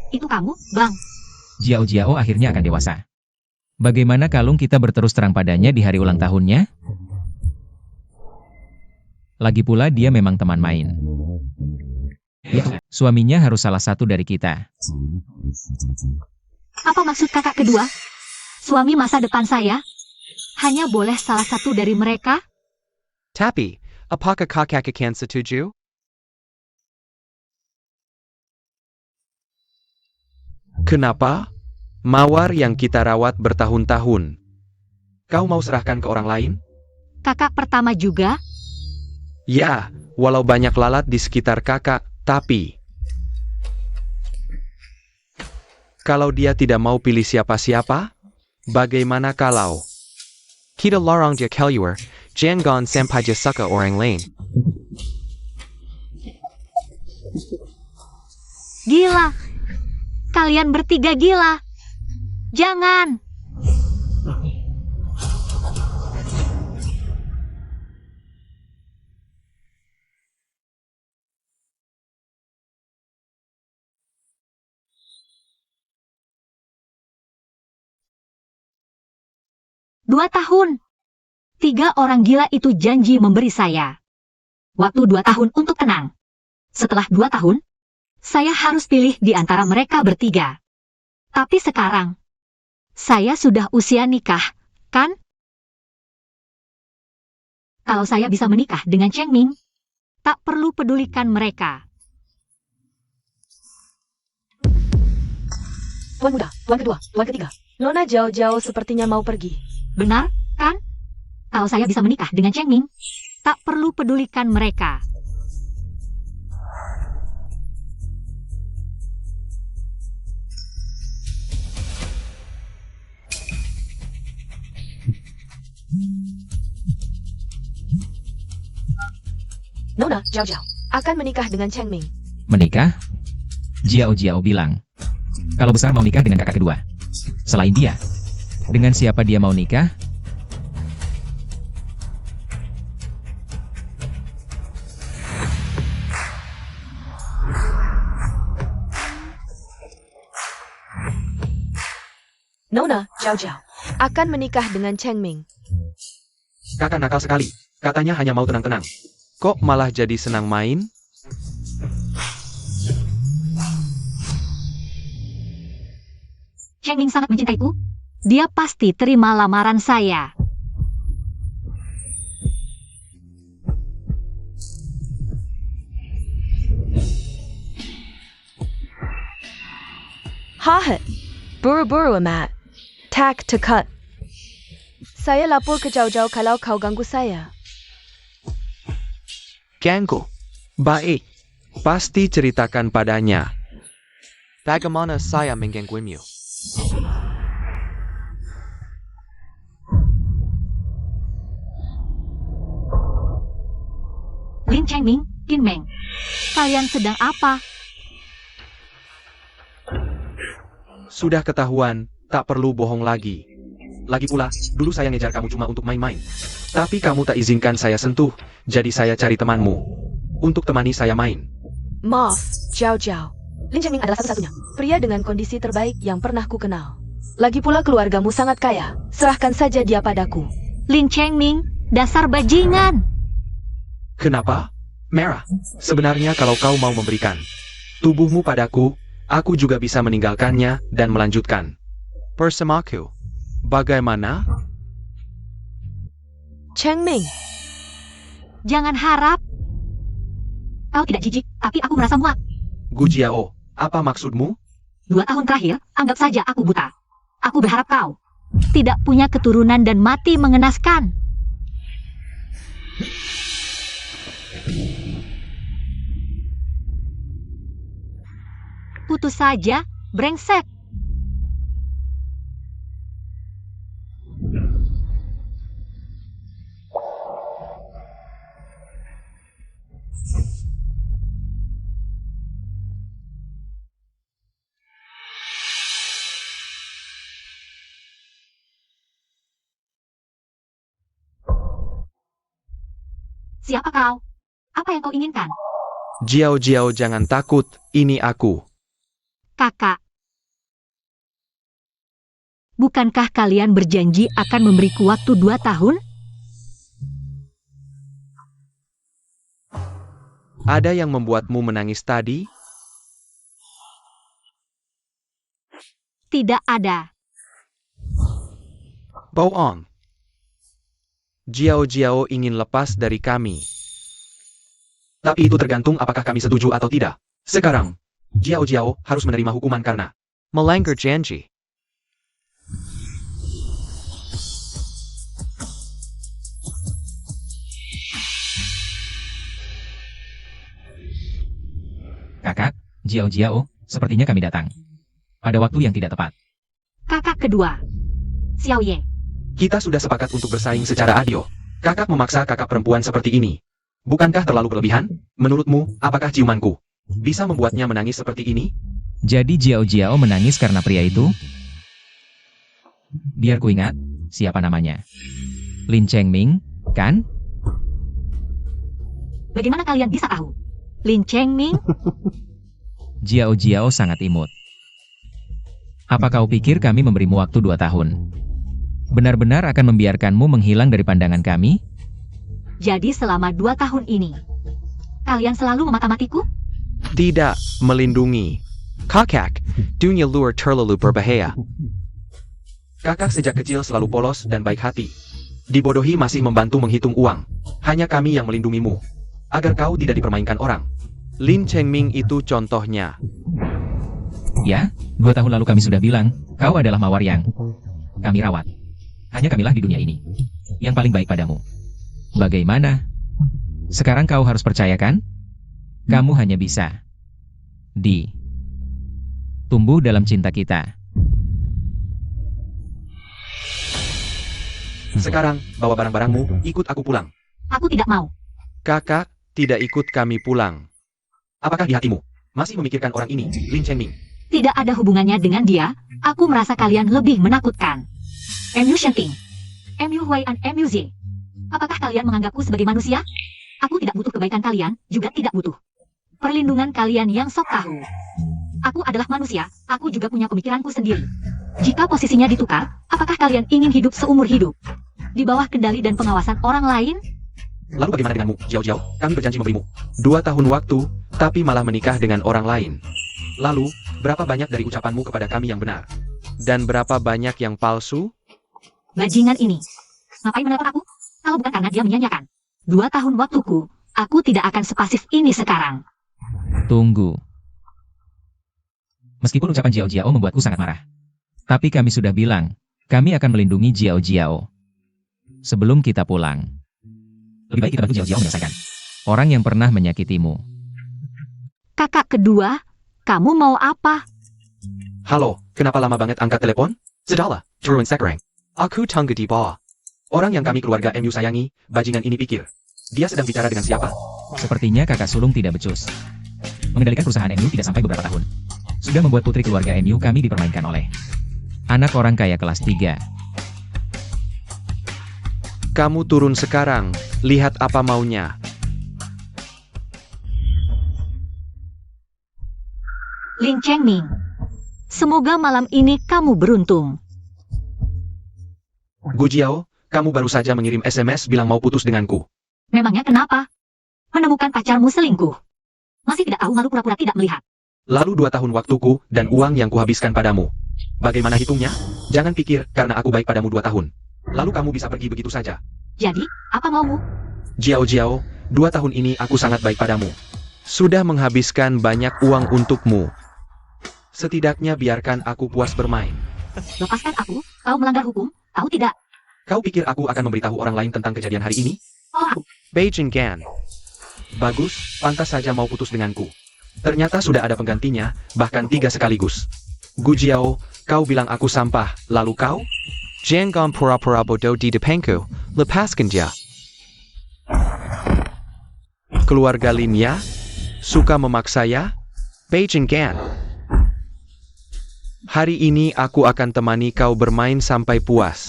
Itu kamu, Bang. Jiao Jiao akhirnya akan dewasa. Bagaimana kalung kita berterus terang padanya di hari ulang tahunnya? Lagi pula dia memang teman main. Ya, suaminya harus salah satu dari kita. Apa maksud kakak kedua? Suami masa depan saya? Hanya boleh salah satu dari mereka? Tapi, apakah kakak akan setuju? Kenapa? Mawar yang kita rawat bertahun-tahun. Kau mau serahkan ke orang lain? Kakak pertama juga? Ya, walau banyak lalat di sekitar kakak, tapi... Kalau dia tidak mau pilih siapa-siapa, bagaimana kalau... Kita larang dia keluar, jangan sampai dia suka orang lain. Gila. Kalian bertiga gila. Jangan. Dua tahun. 3 orang gila itu janji memberi saya waktu 2 tahun untuk tenang. Setelah 2 tahun, saya harus pilih di antara mereka bertiga. Tapi sekarang, saya sudah usia nikah, kan? Kalau saya bisa menikah dengan Cheng Ming, tak perlu pedulikan mereka. Tuan muda, tuan kedua, tuan ketiga. Nona Jiao sepertinya mau pergi. Benar, kan? Kalau saya bisa menikah dengan Cheng Ming, tak perlu pedulikan mereka. Nona Jiao akan menikah dengan Cheng Ming. Menikah? Jiao Jiao bilang. Kalau besar mau nikah dengan kakak kedua. Selain dia. Dengan siapa dia mau nikah? Nona Jiao akan menikah dengan Cheng Ming. Kakak nakal sekali, katanya hanya mau tenang-tenang. Kok malah jadi senang main? Cheng Ming sangat mencintaiku. Dia pasti terima lamaran saya. Hahet, buru-buru amat. Tak to cut. Saya lapor ke Jiao kalau kau ganggu saya. Ganggu. Baik. Pasti ceritakan padanya. Bagaimana saya menggangguimu? Lin Cheng Ming, Qin Meng. Kalian sedang apa? Sudah ketahuan, tak perlu bohong lagi. Lagi pula, dulu saya ngejar kamu cuma untuk main-main. Tapi kamu tak izinkan saya sentuh, jadi saya cari temanmu. Untuk temani saya main. Maaf, Jiao. Lin Cheng Ming adalah satu-satunya pria dengan kondisi terbaik yang pernah ku kenal. Lagi pula keluargamu sangat kaya. Serahkan saja dia padaku. Lin Cheng Ming, dasar bajingan. Kenapa? Merah. Sebenarnya kalau kau mau memberikan tubuhmu padaku, aku juga bisa meninggalkannya dan melanjutkan bersamaku. Bagaimana? Cheng Ming. Jangan harap. Kau tidak jijik, tapi aku merasa muak. Gu Jiao, apa maksudmu? 2 tahun terakhir, anggap saja aku buta. Aku berharap kau tidak punya keturunan dan mati mengenaskan. Putus saja, brengsek. Siapa kau? Apa yang kau inginkan? Jiao jangan takut, ini aku. Kakak. Bukankah kalian berjanji akan memberiku waktu 2 tahun? Ada yang membuatmu menangis tadi? Tidak ada. Bohong. Jiao Jiao ingin lepas dari kami. Tapi itu tergantung apakah kami setuju atau tidak. Sekarang, Jiao Jiao harus menerima hukuman karena melanggar janji. Kakak, Jiao Jiao, sepertinya kami datang pada waktu yang tidak tepat. Kakak kedua. Xiao Ye. Kita sudah sepakat untuk bersaing secara adil. Kakak memaksa kakak perempuan seperti ini. Bukankah terlalu berlebihan? Menurutmu, apakah ciumanku bisa membuatnya menangis seperti ini? Jadi Jiao Jiao menangis karena pria itu? Biar ku ingat, siapa namanya? Lin Chengming, kan? Bagaimana kalian bisa tahu? Lin Chengming? Jiao Jiao sangat imut. Apa kau pikir kami memberimu waktu 2 tahun? Benar-benar akan membiarkanmu menghilang dari pandangan kami? Jadi selama 2 tahun ini, kalian selalu memata-matiku? Tidak melindungi. Kakak, dunia luar terlalu berbahaya. Kakak sejak kecil selalu polos dan baik hati. Dibodohi masih membantu menghitung uang. Hanya kami yang melindungimu, agar kau tidak dipermainkan orang. Lin Chengming itu contohnya. Ya, 2 tahun lalu kami sudah bilang, kau adalah mawar yang kami rawat. Hanya kamilah di dunia ini yang paling baik padamu. Bagaimana? Sekarang kau harus percayakan, kamu hanya bisa tumbuh dalam cinta kita. Sekarang, bawa barang-barangmu, ikut aku pulang. Aku tidak mau. Kakak, tidak ikut kami pulang. Apakah di hatimu masih memikirkan orang ini, Lin Chengming? Tidak ada hubungannya dengan dia. Aku merasa kalian lebih menakutkan. MU Shenting, MU Huai, dan MU Z. Apakah kalian menganggapku sebagai manusia? Aku tidak butuh kebaikan kalian, juga tidak butuh perlindungan kalian yang sok tahu. Aku adalah manusia, aku juga punya pemikiranku sendiri. Jika posisinya ditukar, apakah kalian ingin hidup seumur hidup di bawah kendali dan pengawasan orang lain? Lalu bagaimana denganmu, Jiao Jiao? Kami berjanji memberimu 2 tahun waktu, tapi malah menikah dengan orang lain. Lalu, berapa banyak dari ucapanmu kepada kami yang benar? Dan berapa banyak yang palsu? Bajingan ini. Ngapain menelpon aku? Kalau bukan karena dia menyanyikan 2 tahun waktuku, aku tidak akan sepasif ini sekarang. Tunggu. Meskipun ucapan Jiao Jiao membuatku sangat marah, tapi kami sudah bilang, kami akan melindungi Jiao Jiao sebelum kita pulang. Lebih baik kita bantu Jiao Jiao menyelesaikan orang yang pernah menyakitimu. Kakak kedua, kamu mau apa? Halo, kenapa lama banget angkat telepon? Sedala, turun sekarang. Aku tunggu di bawah. Orang yang kami keluarga MU sayangi, bajingan ini pikir dia sedang bicara dengan siapa? Sepertinya kakak sulung tidak becus. Mengendalikan perusahaan MU tidak sampai beberapa tahun. Sudah membuat putri keluarga MU kami dipermainkan oleh anak orang kaya kelas 3. Kamu turun sekarang, lihat apa maunya. Lin Chengming. Semoga malam ini kamu beruntung. Gu Jiao, kamu baru saja mengirim SMS bilang mau putus denganku. Memangnya kenapa? Menemukan pacarmu selingkuh. Masih tidak tahu malu pura-pura tidak melihat. Lalu 2 tahun waktuku dan uang yang kuhabiskan padamu. Bagaimana hitungnya? Jangan pikir karena aku baik padamu 2 tahun. Lalu kamu bisa pergi begitu saja. Jadi, apa maumu? Jiao Jiao, 2 tahun ini aku sangat baik padamu. Sudah menghabiskan banyak uang untukmu. Setidaknya biarkan aku puas bermain. Lepaskan aku, kau melanggar hukum, tahu tidak? Kau pikir aku akan memberitahu orang lain tentang kejadian hari ini? Oh, Beijing Gan. Bagus, pantas saja mau putus denganku. Ternyata sudah ada penggantinya, bahkan 3 sekaligus. Gu Jiao, kau bilang aku sampah, lalu kau? Jangan pura-pura bodoh di depanku, lepaskan dia. Keluarga Lin ya? Suka memaksa ya? Beijing Gan. Hari ini aku akan temani kau bermain sampai puas.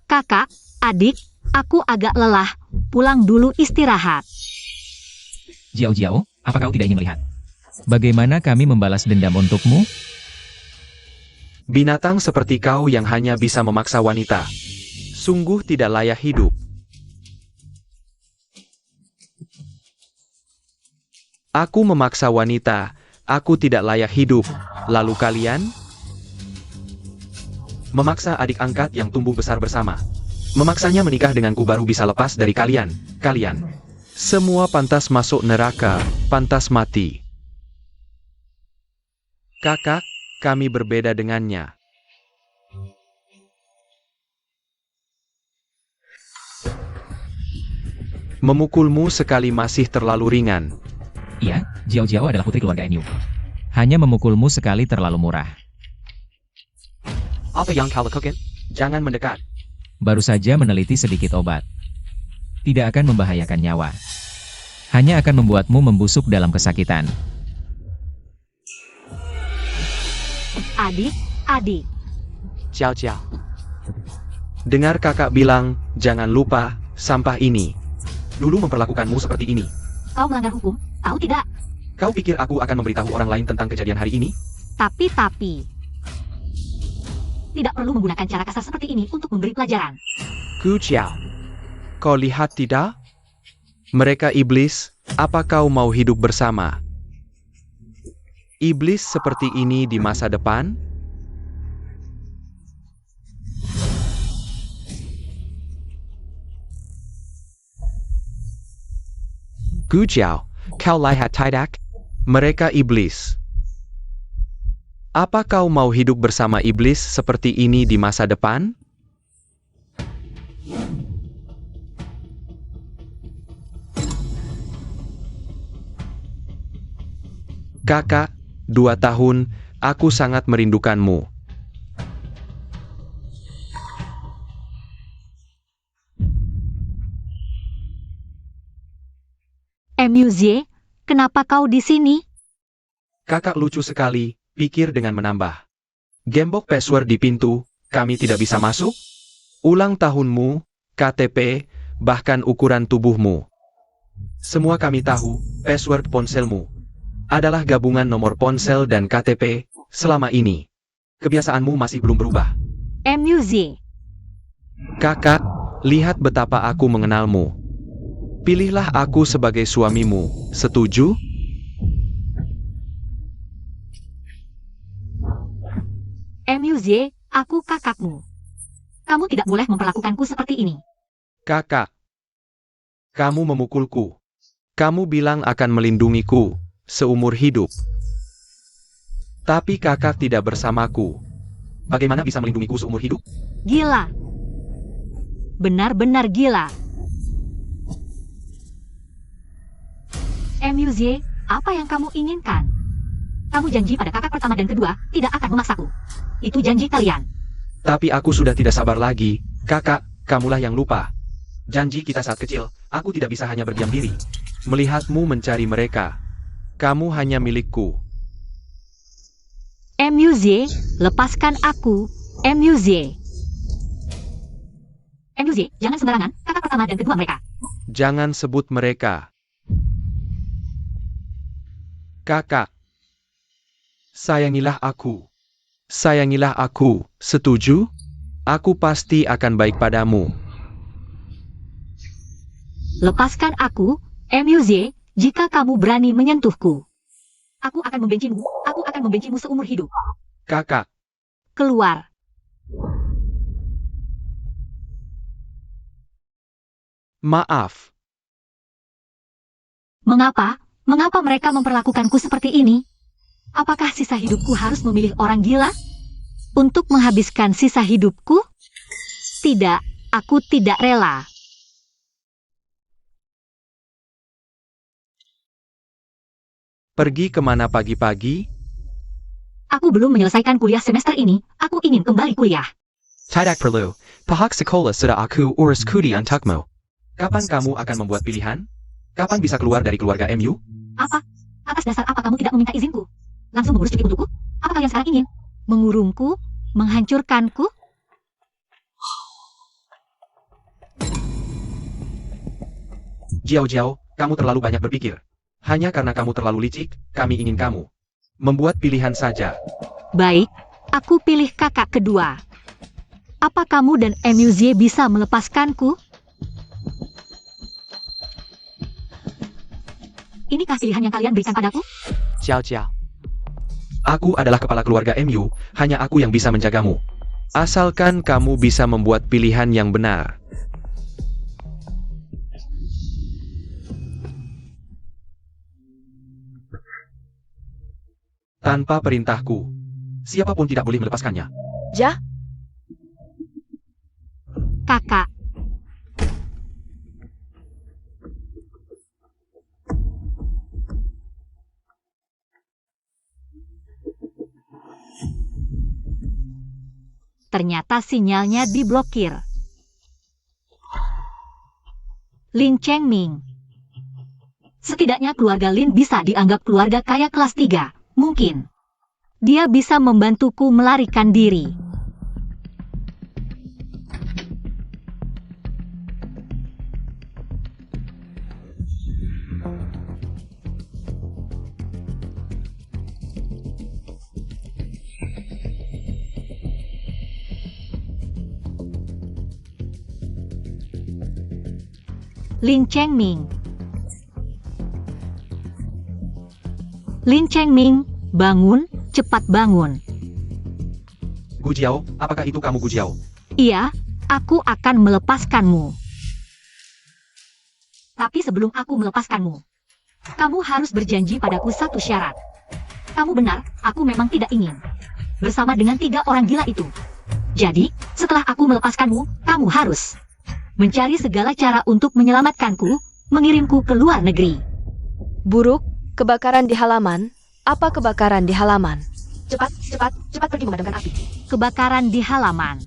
kakak, adik, aku agak lelah. Pulang dulu istirahat. Jiao Jiao, apa kau tidak ingin melihat Bagaimana kami membalas dendam untukmu? Binatang seperti kau yang hanya bisa memaksa wanita. Sungguh tidak layak hidup. Aku memaksa wanita, aku tidak layak hidup. Lalu kalian? Memaksa adik angkat yang tumbuh besar bersama. Memaksanya menikah denganku baru bisa lepas dari kalian. Kalian. Semua pantas masuk neraka, pantas mati. Kakak, kami berbeda dengannya. Memukulmu sekali masih terlalu ringan. Iya, Jiao Jiao adalah putri keluarga Enyu. Hanya memukulmu sekali terlalu murah. Apa yang kau lakukan? Jangan mendekat. Baru saja meneliti sedikit obat. Tidak akan membahayakan nyawa. Hanya akan membuatmu membusuk dalam kesakitan. Adik. Ciao ciao. Dengar kakak bilang, jangan lupa, sampah ini. Dulu memperlakukanmu seperti ini. Kau melanggar hukum, tahu tidak? Kau pikir aku akan memberitahu orang lain tentang kejadian hari ini? Tapi. Tidak perlu menggunakan cara kasar seperti ini untuk memberi pelajaran. Ku ciao. Kau lihat tidak? Mereka iblis, apa kau mau hidup bersama? Iblis seperti ini di masa depan? Gu Jiao, kau lihat tidak? Mereka iblis. Apa kau mau hidup bersama iblis seperti ini di masa depan? Kakak, 2 tahun, aku sangat merindukanmu. Muzie, kenapa kau di sini? Kakak lucu sekali, pikir dengan menambah. Gembok password di pintu, kami tidak bisa masuk? Ulang tahunmu, KTP, bahkan ukuran tubuhmu. Semua kami tahu, password ponselmu adalah gabungan nomor ponsel dan KTP selama ini. Kebiasaanmu masih belum berubah. Muzie, Kakak, lihat betapa aku mengenalmu. Pilihlah aku sebagai suamimu, setuju? Muzie, aku kakakmu. Kamu tidak boleh memperlakukanku seperti ini. Kakak, kamu memukulku. Kamu bilang akan melindungiku seumur hidup. Tapi kakak tidak bersamaku. Bagaimana bisa melindungiku seumur hidup? Gila. Benar-benar gila. Muzie, apa yang kamu inginkan? Kamu janji pada kakak pertama dan kedua, tidak akan memaksaku. Itu janji kalian. Tapi aku sudah tidak sabar lagi. Kakak, kamulah yang lupa. Janji kita saat kecil, aku tidak bisa hanya berdiam diri. Melihatmu mencari mereka. Kamu hanya milikku. Muzie, lepaskan aku. Muzie. Muzie, jangan sembarangan, kakak pertama dan kedua mereka. Jangan sebut mereka. Kakak, sayangilah aku. Sayangilah aku, setuju? Aku pasti akan baik padamu. Lepaskan aku, Muzie, jika kamu berani menyentuhku. Aku akan membencimu seumur hidup. Kakak, Keluar. maaf. Mengapa mereka memperlakukanku seperti ini? Apakah sisa hidupku harus memilih orang gila? Untuk menghabiskan sisa hidupku? Tidak, aku tidak rela. Pergi kemana pagi-pagi? Aku belum menyelesaikan kuliah semester ini, aku ingin kembali kuliah. Tidak perlu. Pihak sekolah sudah aku urus kudi untukmu. Kapan kamu akan membuat pilihan? Kapan bisa keluar dari keluarga MU? Apa? Atas dasar apa kamu tidak meminta izinku? Langsung mengurus cuti untukku? Apa kalian sekarang ingin? Mengurungku? Menghancurkanku? Jiao Jiao, kamu terlalu banyak berpikir. Hanya karena kamu terlalu licik, kami ingin kamu membuat pilihan saja. Baik, aku pilih kakak kedua. Apa kamu dan Emuzie bisa melepaskanku? Inikah pilihan yang kalian berikan padaku? Jiao Jiao. Aku adalah kepala keluarga MU, hanya aku yang bisa menjagamu. Asalkan kamu bisa membuat pilihan yang benar. Tanpa perintahku, siapapun tidak boleh melepaskannya. Ja, Kakak. Ternyata sinyalnya diblokir. Lin Chengming. Setidaknya keluarga Lin bisa dianggap keluarga kaya kelas 3. Mungkin dia bisa membantuku melarikan diri. Lin Chengming. Lin Chengming, bangun, cepat bangun. Gu Jiao, apakah itu kamu Gu Jiao? Iya, aku akan melepaskanmu. Tapi sebelum aku melepaskanmu, kamu harus berjanji padaku satu syarat. Kamu benar, aku memang tidak ingin bersama dengan 3 orang gila itu. Jadi, setelah aku melepaskanmu, kamu harus mencari segala cara untuk menyelamatkanku, mengirimku ke luar negeri. buruk, kebakaran di halaman. Apa kebakaran di halaman? Cepat pergi memadamkan api. Kebakaran di halaman.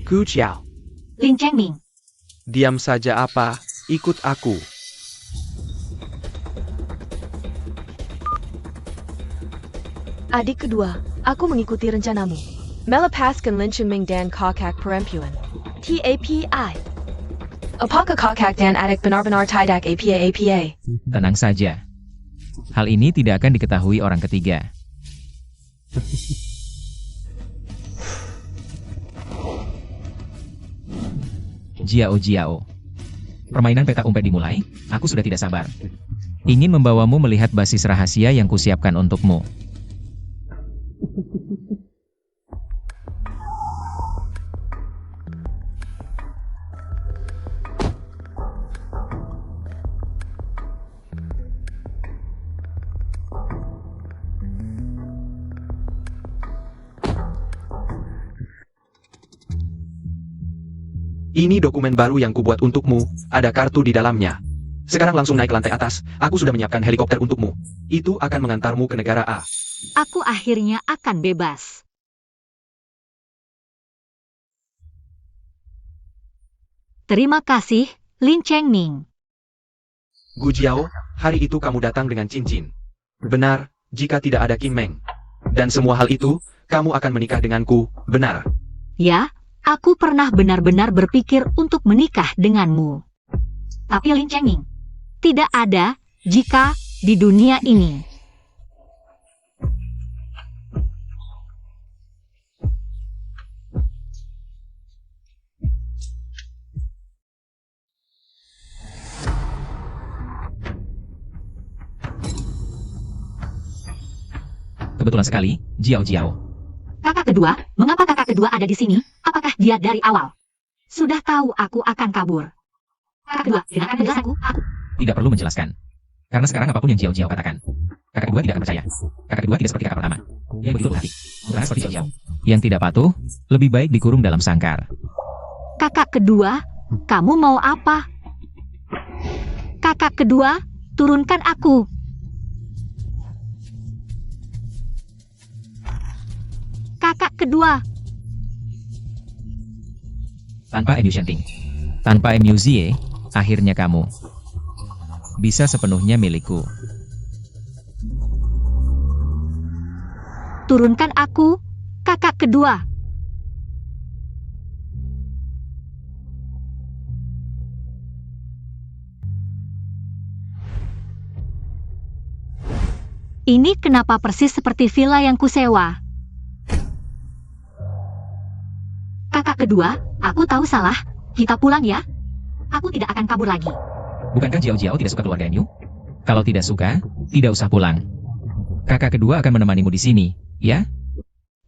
Gu Jiao. Lin Chengming. Diam saja apa, ikut aku. Adik kedua, aku mengikuti rencanamu. Melepaskan Lin Chengming dan Kakak Perempuan. TAPI. Apakah Kakak dan adik benar-benar tidak APA? Tenang saja. Hal ini tidak akan diketahui orang ketiga. Jiao Jiao. Permainan petak umpet dimulai, aku sudah tidak sabar. Ingin membawamu melihat basis rahasia yang kusiapkan untukmu. Ini dokumen baru yang kubuat untukmu, ada kartu di dalamnya. Sekarang langsung naik ke lantai atas, aku sudah menyiapkan helikopter untukmu. Itu akan mengantarmu ke negara A. Aku akhirnya akan bebas. Terima kasih, Lin Chengming. Gu Jiao, hari itu kamu datang dengan cincin. Benar, jika tidak ada Kim Meng. Dan semua hal itu, kamu akan menikah denganku, benar. Ya, aku pernah benar-benar berpikir untuk menikah denganmu. Tapi Lin Chengming, tidak ada jika di dunia ini. Kebetulan sekali, Jiao Jiao. Kakak kedua, mengapa kakak kedua ada di sini? Apakah dia dari awal sudah tahu aku akan kabur? Kakak kedua, dengarkan penjelasanku, aku. Tidak perlu menjelaskan. Karena sekarang apapun yang Jiao Jiao katakan, kakak kedua tidak akan percaya. Kakak kedua tidak seperti kakak pertama. Yang begitu berhati. Bukan seperti Jiao Jiao. Yang tidak patuh, lebih baik dikurung dalam sangkar. Kakak kedua, kamu mau apa? Kakak kedua, turunkan aku. Kakak kedua, Tanpa Emu Shenting, tanpa Emu Zie, akhirnya kamu bisa sepenuhnya milikku. turunkan aku, kakak kedua. Ini kenapa persis seperti villa yang kusewa? Kakak kedua, aku tahu salah. Kita pulang ya. Aku tidak akan kabur lagi. Bukankah Jiao Jiao tidak suka keluarga Enyu? Kalau tidak suka, tidak usah pulang. Kakak kedua akan menemanimu di sini, ya?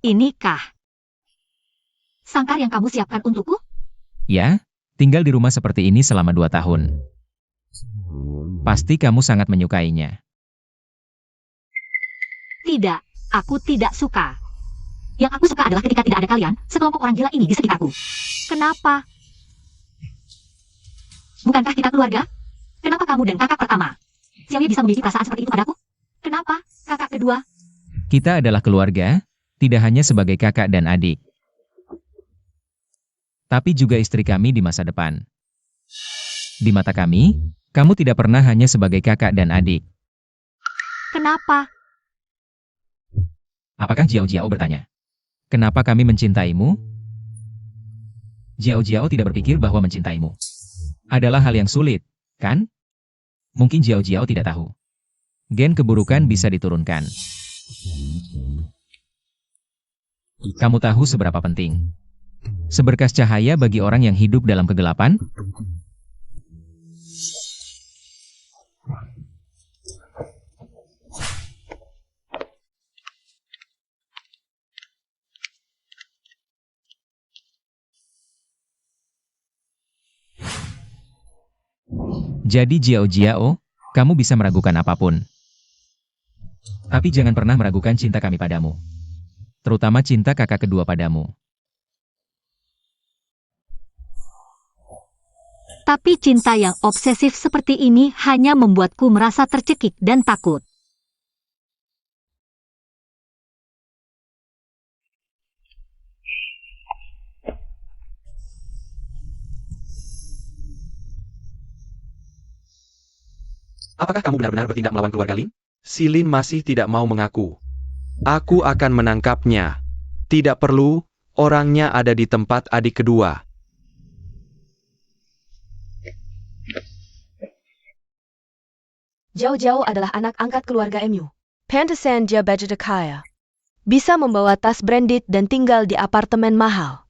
Inikah sangkar yang kamu siapkan untukku? Ya, tinggal di rumah seperti ini selama 2 tahun. Pasti kamu sangat menyukainya. Tidak, aku tidak suka. Yang aku suka adalah ketika tidak ada kalian, sekelompok orang gila ini di sekitarku. Kenapa? Bukankah kita keluarga? Kenapa kamu dan kakak pertama, Xiaoye bisa memiliki perasaan seperti itu padaku? Kenapa, kakak kedua? Kita adalah keluarga, tidak hanya sebagai kakak dan adik, tapi juga istri kami di masa depan. Di mata kami, kamu tidak pernah hanya sebagai kakak dan adik. Kenapa? Apakah Jiao Jiao bertanya? Kenapa kami mencintaimu? Jiao Jiao tidak berpikir bahwa mencintaimu adalah hal yang sulit, kan? Mungkin Jiao Jiao tidak tahu. Gen keburukan bisa diturunkan. Kamu tahu seberapa penting seberkas cahaya bagi orang yang hidup dalam kegelapan? Jadi Jiao Jiao, kamu bisa meragukan apapun. Tapi jangan pernah meragukan cinta kami padamu. Terutama cinta kakak kedua padamu. Tapi cinta yang obsesif seperti ini hanya membuatku merasa tercekik dan takut. Apakah kamu benar-benar bertindak melawan keluarga Lin? Si Lin masih tidak mau mengaku. Aku akan menangkapnya. Tidak perlu, orangnya ada di tempat adik kedua. Jiao Jiao adalah anak angkat keluarga Mu. Pantesan dia budget kaya. Bisa membawa tas branded dan tinggal di apartemen mahal.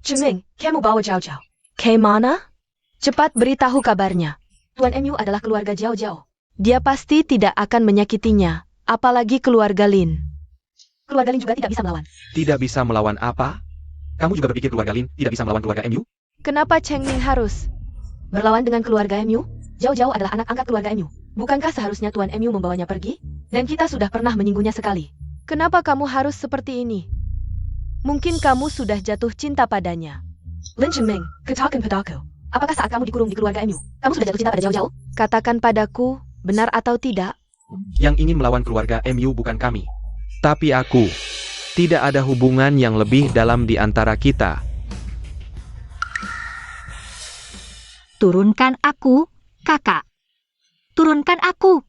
Ceming, kamu bawa Jiao Jiao. Ke mana? Cepat beritahu kabarnya. Tuan Mu adalah keluarga Jiao Jiao. Dia pasti tidak akan menyakitinya, apalagi keluarga Lin. Keluarga Lin juga tidak bisa melawan. Tidak bisa melawan apa? Kamu juga berpikir keluarga Lin tidak bisa melawan keluarga Mu? Kenapa Cheng Ming harus berlawan dengan keluarga Mu? Jiao Jiao adalah anak angkat keluarga Mu. Bukankah seharusnya Tuan Mu membawanya pergi? Dan kita sudah pernah menyinggungnya sekali. Kenapa kamu harus seperti ini? Mungkin kamu sudah jatuh cinta padanya. Lin Chengming, katakan padaku. Apakah saat kamu dikurung di keluarga Mu, kamu sudah jatuh cinta pada Jiao Jiao? Katakan padaku, benar atau tidak? Yang ingin melawan keluarga Mu bukan kami. Tapi aku. Tidak ada hubungan yang lebih dalam di antara kita. Turunkan aku, kakak. Turunkan aku.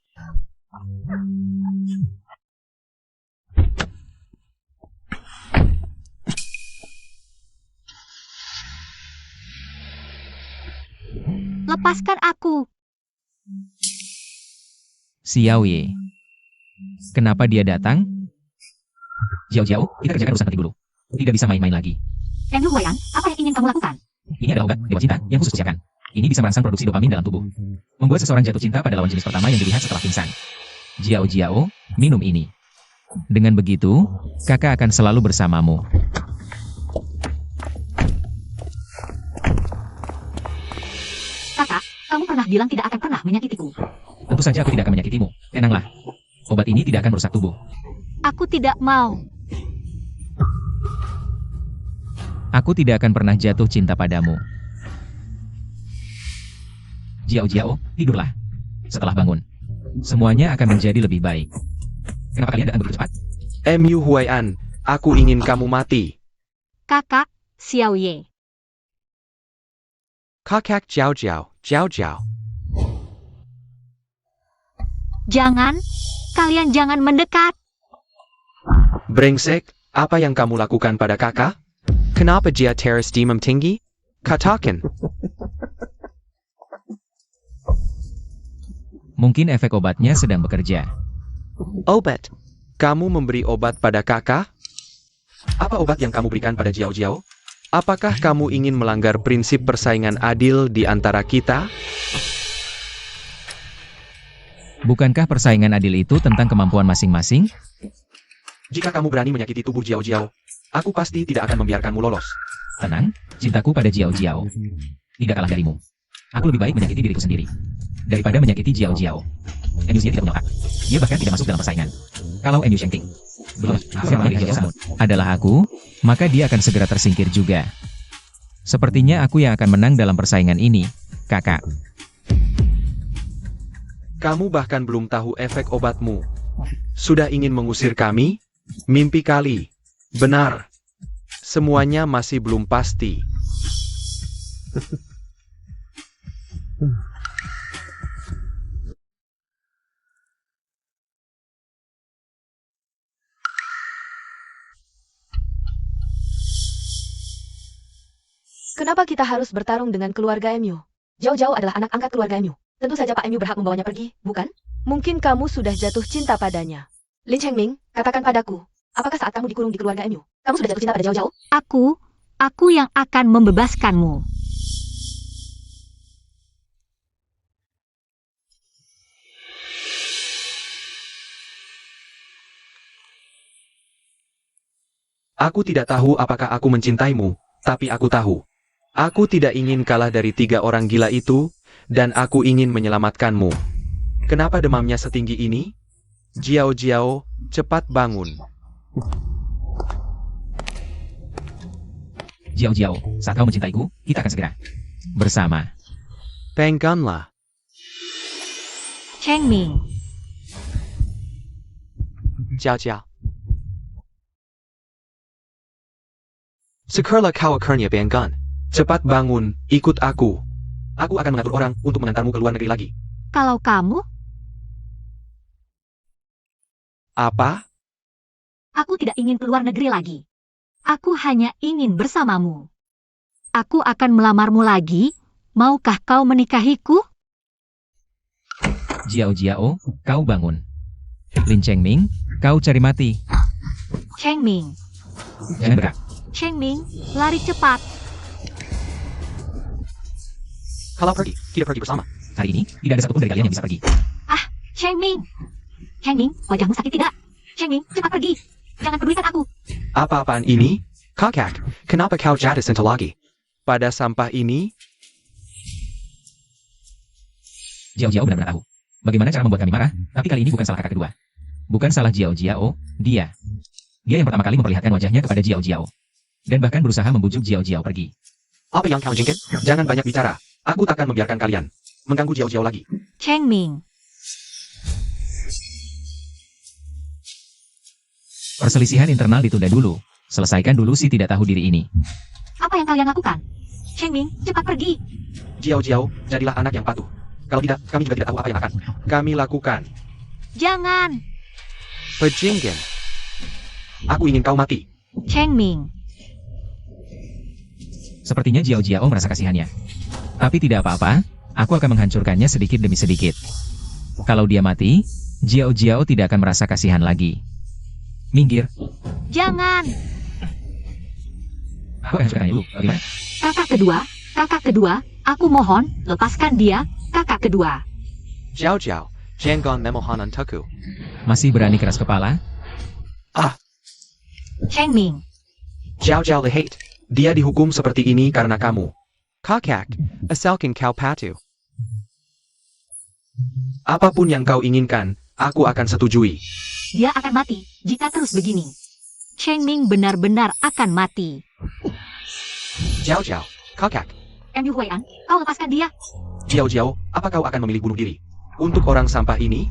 Lepaskan aku. Xiaoye. Kenapa dia datang? Jiao Jiao, kita kerjakan urusan penting dulu. Tidak bisa main-main lagi. Enlu Huayan, apa yang ingin kamu lakukan? Ini adalah obat dewa cinta yang khusus usiakan. Ini bisa merangsang produksi dopamin dalam tubuh. Membuat seseorang jatuh cinta pada lawan jenis pertama yang dilihat setelah pingsan. Jiao Jiao, minum ini. Dengan begitu, kakak akan selalu bersamamu. Kakak, kamu pernah bilang tidak akan pernah menyakitiku. Tentu saja aku tidak akan menyakitimu. Tenanglah. Obat ini tidak akan merusak tubuh. Aku tidak mau. Aku tidak akan pernah jatuh cinta padamu. Jiao Jiao, tidurlah. Setelah bangun, semuanya akan menjadi lebih baik. Kenapa kalian datang begitu cepat? Mu Huayan, aku ingin kamu mati. Kakak, Xiaoye. Kakak Jiao Jiao, Jiao Jiao. Jangan, kalian jangan mendekat. Brengsek, apa yang kamu lakukan pada kakak? Kenapa dia teras demam tinggi? Katakan. Mungkin efek obatnya sedang bekerja. Obat. Kamu memberi obat pada kakak? Apa obat yang kamu berikan pada Jiao Jiao? Apakah kamu ingin melanggar prinsip persaingan adil di antara kita? Bukankah persaingan adil itu tentang kemampuan masing-masing? Jika kamu berani menyakiti tubuh Jiao Jiao, aku pasti tidak akan membiarkanmu lolos. Tenang, cintaku pada Jiao Jiao tidak kalah darimu. Aku lebih baik menyakiti diriku sendiri daripada menyakiti Jiao Jiao. Eniusnya tidak punya hak. Dia bahkan tidak masuk dalam persaingan. Kalau Enius Shengting belum adalah aku, maka dia akan segera tersingkir juga. Sepertinya aku yang akan menang dalam persaingan ini, kakak. Kamu bahkan belum tahu efek obatmu. Sudah ingin mengusir kami? Mimpi kali. Benar. Semuanya masih belum pasti. Kenapa kita harus bertarung dengan keluarga MU? Jiao Jiao adalah anak angkat keluarga MU. Tentu saja Pak MU berhak membawanya pergi, bukan? Mungkin kamu sudah jatuh cinta padanya. Lin Chengming, katakan padaku, apakah saat kamu dikurung di keluarga MU, kamu sudah jatuh cinta pada Jiao Jiao? Aku yang akan membebaskanmu. Aku tidak tahu apakah aku mencintaimu, tapi aku tahu. Aku tidak ingin kalah dari 3 orang gila itu, dan aku ingin menyelamatkanmu. Kenapa demamnya setinggi ini? Jiao Jiao, cepat bangun. Jiao Jiao, saat kau mencintaiku, kita akan segera bersama. Bangunlah. Chengming, Jiao Jiao. Sekarlah kau akhirnya bangun. Cepat bangun, ikut aku. Aku akan mengatur orang untuk mengantarmu ke luar negeri lagi. kalau kamu, Apa? aku tidak ingin keluar negeri lagi. Aku hanya ingin bersamamu. Aku akan melamarmu lagi. Maukah kau menikahiku? Jiao Jiao, kau bangun. Lin Chengming, kau cari mati. Chengming, Jangan bergerak. Chengming, lari cepat. Kalau pergi, kita pergi bersama. Hari ini, tidak ada satupun dari kalian yang bisa pergi. Chengming, Chengming, wajahmu sakit tidak? Chengming, cepat pergi. Jangan pedulikan aku. Apa-apaan ini? Kakak, kenapa kau jatuh cinta lagi? Pada sampah ini? Jiao Jiao benar-benar tahu bagaimana cara membuat kami marah, tapi kali ini bukan salah kakak kedua. Bukan salah Jiao Jiao, dia. Dia yang pertama kali memperlihatkan wajahnya kepada Jiao Jiao. Dan bahkan berusaha membujuk Jiao Jiao pergi. Apa yang kau jengkel? Jangan banyak bicara. Aku takkan membiarkan kalian mengganggu Jiao Jiao lagi. Chengming, Perselisihan internal ditunda dulu. Selesaikan dulu si tidak tahu diri ini. apa yang kalian lakukan? Chengming, cepat pergi. Jiao Jiao, jadilah anak yang patuh. Kalau tidak, kami juga tidak tahu apa yang akan kami lakukan. Jangan. Bajingan. Aku ingin kau mati. Chengming, Sepertinya Jiao Jiao merasa kasihannya. Tapi tidak apa-apa, aku akan menghancurkannya sedikit demi sedikit. Kalau dia mati, Jiao Jiao tidak akan merasa kasihan lagi. Minggir, jangan. aku akan hancurkannya dulu. Bagaimana? Kakak kedua, aku mohon, lepaskan dia, kakak kedua. Jiao Jiao, jangan memohon untukku. Masih berani keras kepala? Chengming, Jiao Jiao hate. Dia dihukum seperti ini karena kamu. Kakak, asalkan kau patuh. Apapun yang kau inginkan, aku akan setujui. dia akan mati jika terus begini. Chengming benar-benar akan mati. Jiao Jiao, kakak. MU Huai'an, kau lepaskan dia. Jiao Jiao, apa kau akan memilih bunuh diri? Untuk orang sampah ini?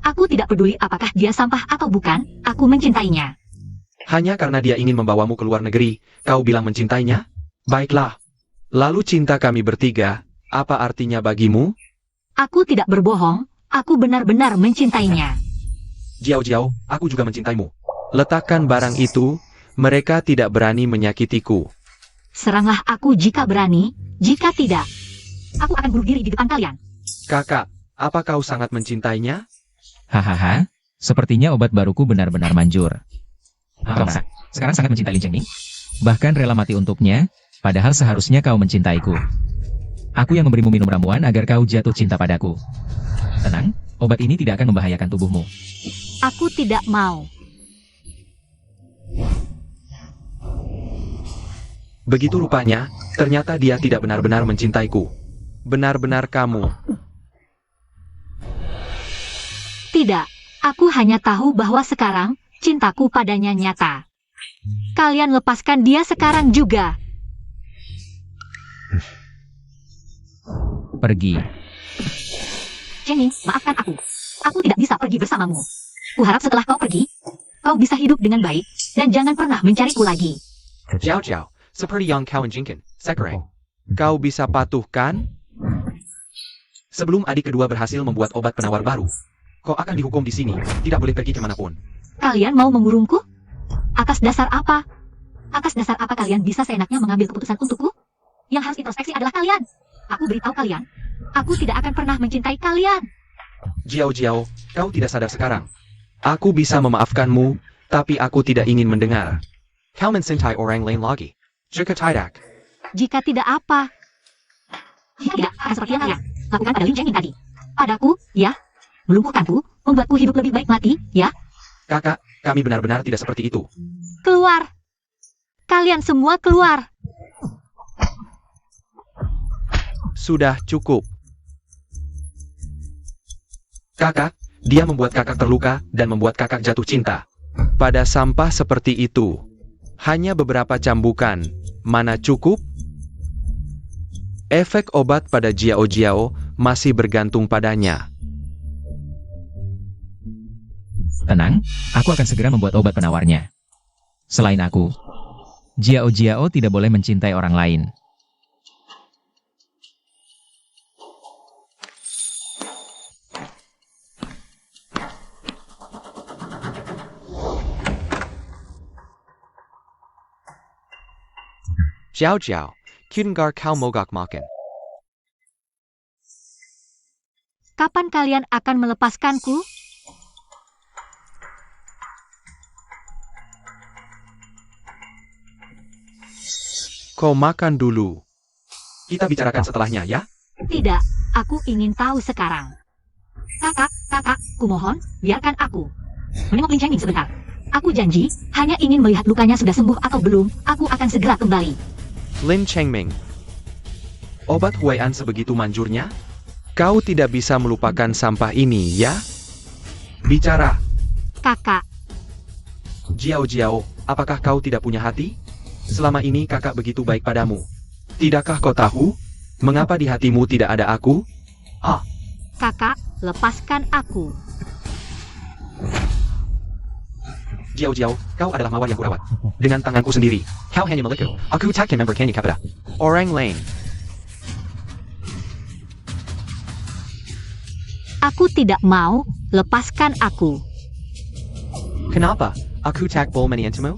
Aku tidak peduli apakah dia sampah atau bukan, aku mencintainya. Hanya karena dia ingin membawamu ke luar negeri, kau bilang mencintainya? Baiklah. Lalu cinta kami bertiga, apa artinya bagimu? Aku tidak berbohong, aku benar-benar mencintainya. Jiao Jiao, aku juga mencintaimu. Letakkan barang itu, mereka tidak berani menyakitiku. Seranglah aku jika berani, jika tidak, aku akan bunuh diri di depan kalian. Kakak, Apa kau sangat mencintainya? Hahaha, sepertinya obat baruku benar-benar manjur. Kau sekarang sangat mencintai Lin Chengming. Bahkan rela mati untuknya, padahal seharusnya kau mencintaiku. Aku yang memberimu minum ramuan agar kau jatuh cinta padaku. Tenang, obat ini tidak akan membahayakan tubuhmu. Aku tidak mau. Begitu rupanya, ternyata dia tidak benar-benar mencintaiku. Benar-benar kamu. Tidak, aku hanya tahu bahwa sekarang cintaku padanya nyata. Kalian lepaskan dia sekarang juga. Pergi. Chengming, maafkan aku. Aku tidak bisa pergi bersamamu. Kuharap setelah kau pergi, kau bisa hidup dengan baik, dan jangan pernah mencariku lagi. Jiao Jiao, seperti yang kau inginkan, sekarang. Kau bisa patuh kan? Sebelum adik kedua berhasil membuat obat penawar baru, kau akan dihukum di sini, tidak boleh pergi kemanapun. Kalian mau mengurungku? Atas dasar apa? Atas dasar apa kalian bisa seenaknya mengambil keputusan untukku? Yang harus introspeksi adalah kalian. Aku beritahu kalian, aku tidak akan pernah mencintai kalian. Jiao Jiao, kau tidak sadar sekarang. Aku bisa memaafkanmu, tapi aku tidak ingin mendengar. Kau mencintai orang lain lagi. Jika tidak, Jika tidak apa? Jika tidak, akan seperti yang kalian lakukan pada Lin Chengming tadi. Padaku, ya. Melumpuhkanku, membuatku hidup lebih baik mati, ya. Kakak, kami benar-benar tidak seperti itu. Keluar. Kalian semua keluar. Sudah cukup. Kakak, dia membuat kakak terluka dan membuat kakak jatuh cinta. Pada sampah seperti itu. Hanya beberapa cambukan. Mana cukup? Efek obat pada Jiao Jiao masih bergantung padanya. Tenang, aku akan segera membuat obat penawarnya. Selain aku, Jiao Jiao tidak boleh mencintai orang lain. Jiao Jiao, Kudengar kau mogok makan. Kapan kalian akan melepaskanku? Kau makan dulu. Kita bicarakan setelahnya, ya? Tidak, aku ingin tahu sekarang. Kakak, kumohon, biarkan aku menengok Lin Chengming sebentar. Aku janji, hanya ingin melihat lukanya sudah sembuh atau belum, aku akan segera kembali. Lin Chengming. Obat Huai'an sebegitu manjurnya? Kau tidak bisa melupakan sampah ini, ya? Bicara. Kakak, Jiao Jiao, apakah kau tidak punya hati? Selama ini kakak begitu baik padamu. Tidakkah kau tahu? Mengapa di hatimu tidak ada aku? kakak, lepaskan aku. Jiao Jiao, kau adalah mawar yang kurawat. Dengan tanganku sendiri. Kau hanya milikku. Aku takkan memberikannya kepada orang lain. Aku tidak mau, lepaskan aku. Kenapa? Aku tak boleh menyentuhmu?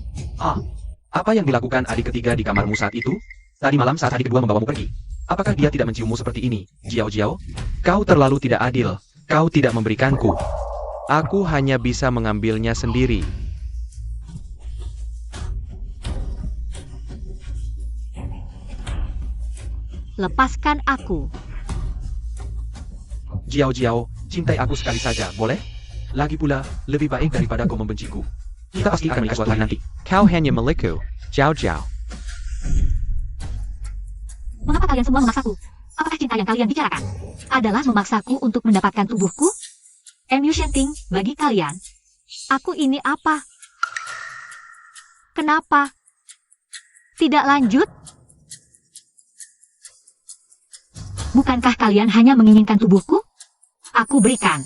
Apa yang dilakukan adik ketiga di kamarmu saat itu? Tadi malam saat adik kedua membawamu pergi. Apakah dia tidak menciummu seperti ini, Jiao Jiao? Kau terlalu tidak adil. Kau tidak memberikanku. Aku hanya bisa mengambilnya sendiri. Lepaskan aku. Jiao Jiao, cintai aku sekali saja, boleh? Lagi pula, lebih baik daripada kau membenciku. Kita pasti akan menikah suatu hari nanti. Kau hanya milikku. Jiao Jiao. Mengapa kalian semua memaksaku? Apakah cinta yang kalian bicarakan adalah memaksaku untuk mendapatkan tubuhku? MU Shenting, bagi kalian, aku ini apa? Kenapa? Tidak lanjut? Bukankah kalian hanya menginginkan tubuhku? Aku berikan.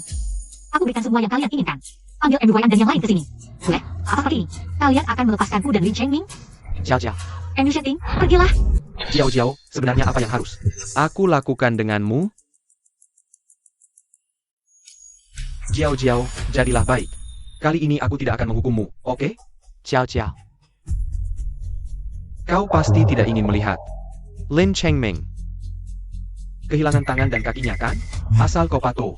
Aku berikan semua yang kalian inginkan. Panggil MU Huai'an dan yang lain ke sini. Boleh? Apa seperti ini? Kalian akan melepaskanku dan Lin Chengming? Jiao Jiao. MU Shenting, pergilah. Jiao Jiao, sebenarnya apa yang harus aku lakukan denganmu? Jiao Jiao, jadilah baik. Kali ini aku tidak akan menghukummu, oke? Jiao Jiao. Kau pasti tidak ingin melihat Lin Chengming kehilangan tangan dan kakinya, kan? Asal kau patuh.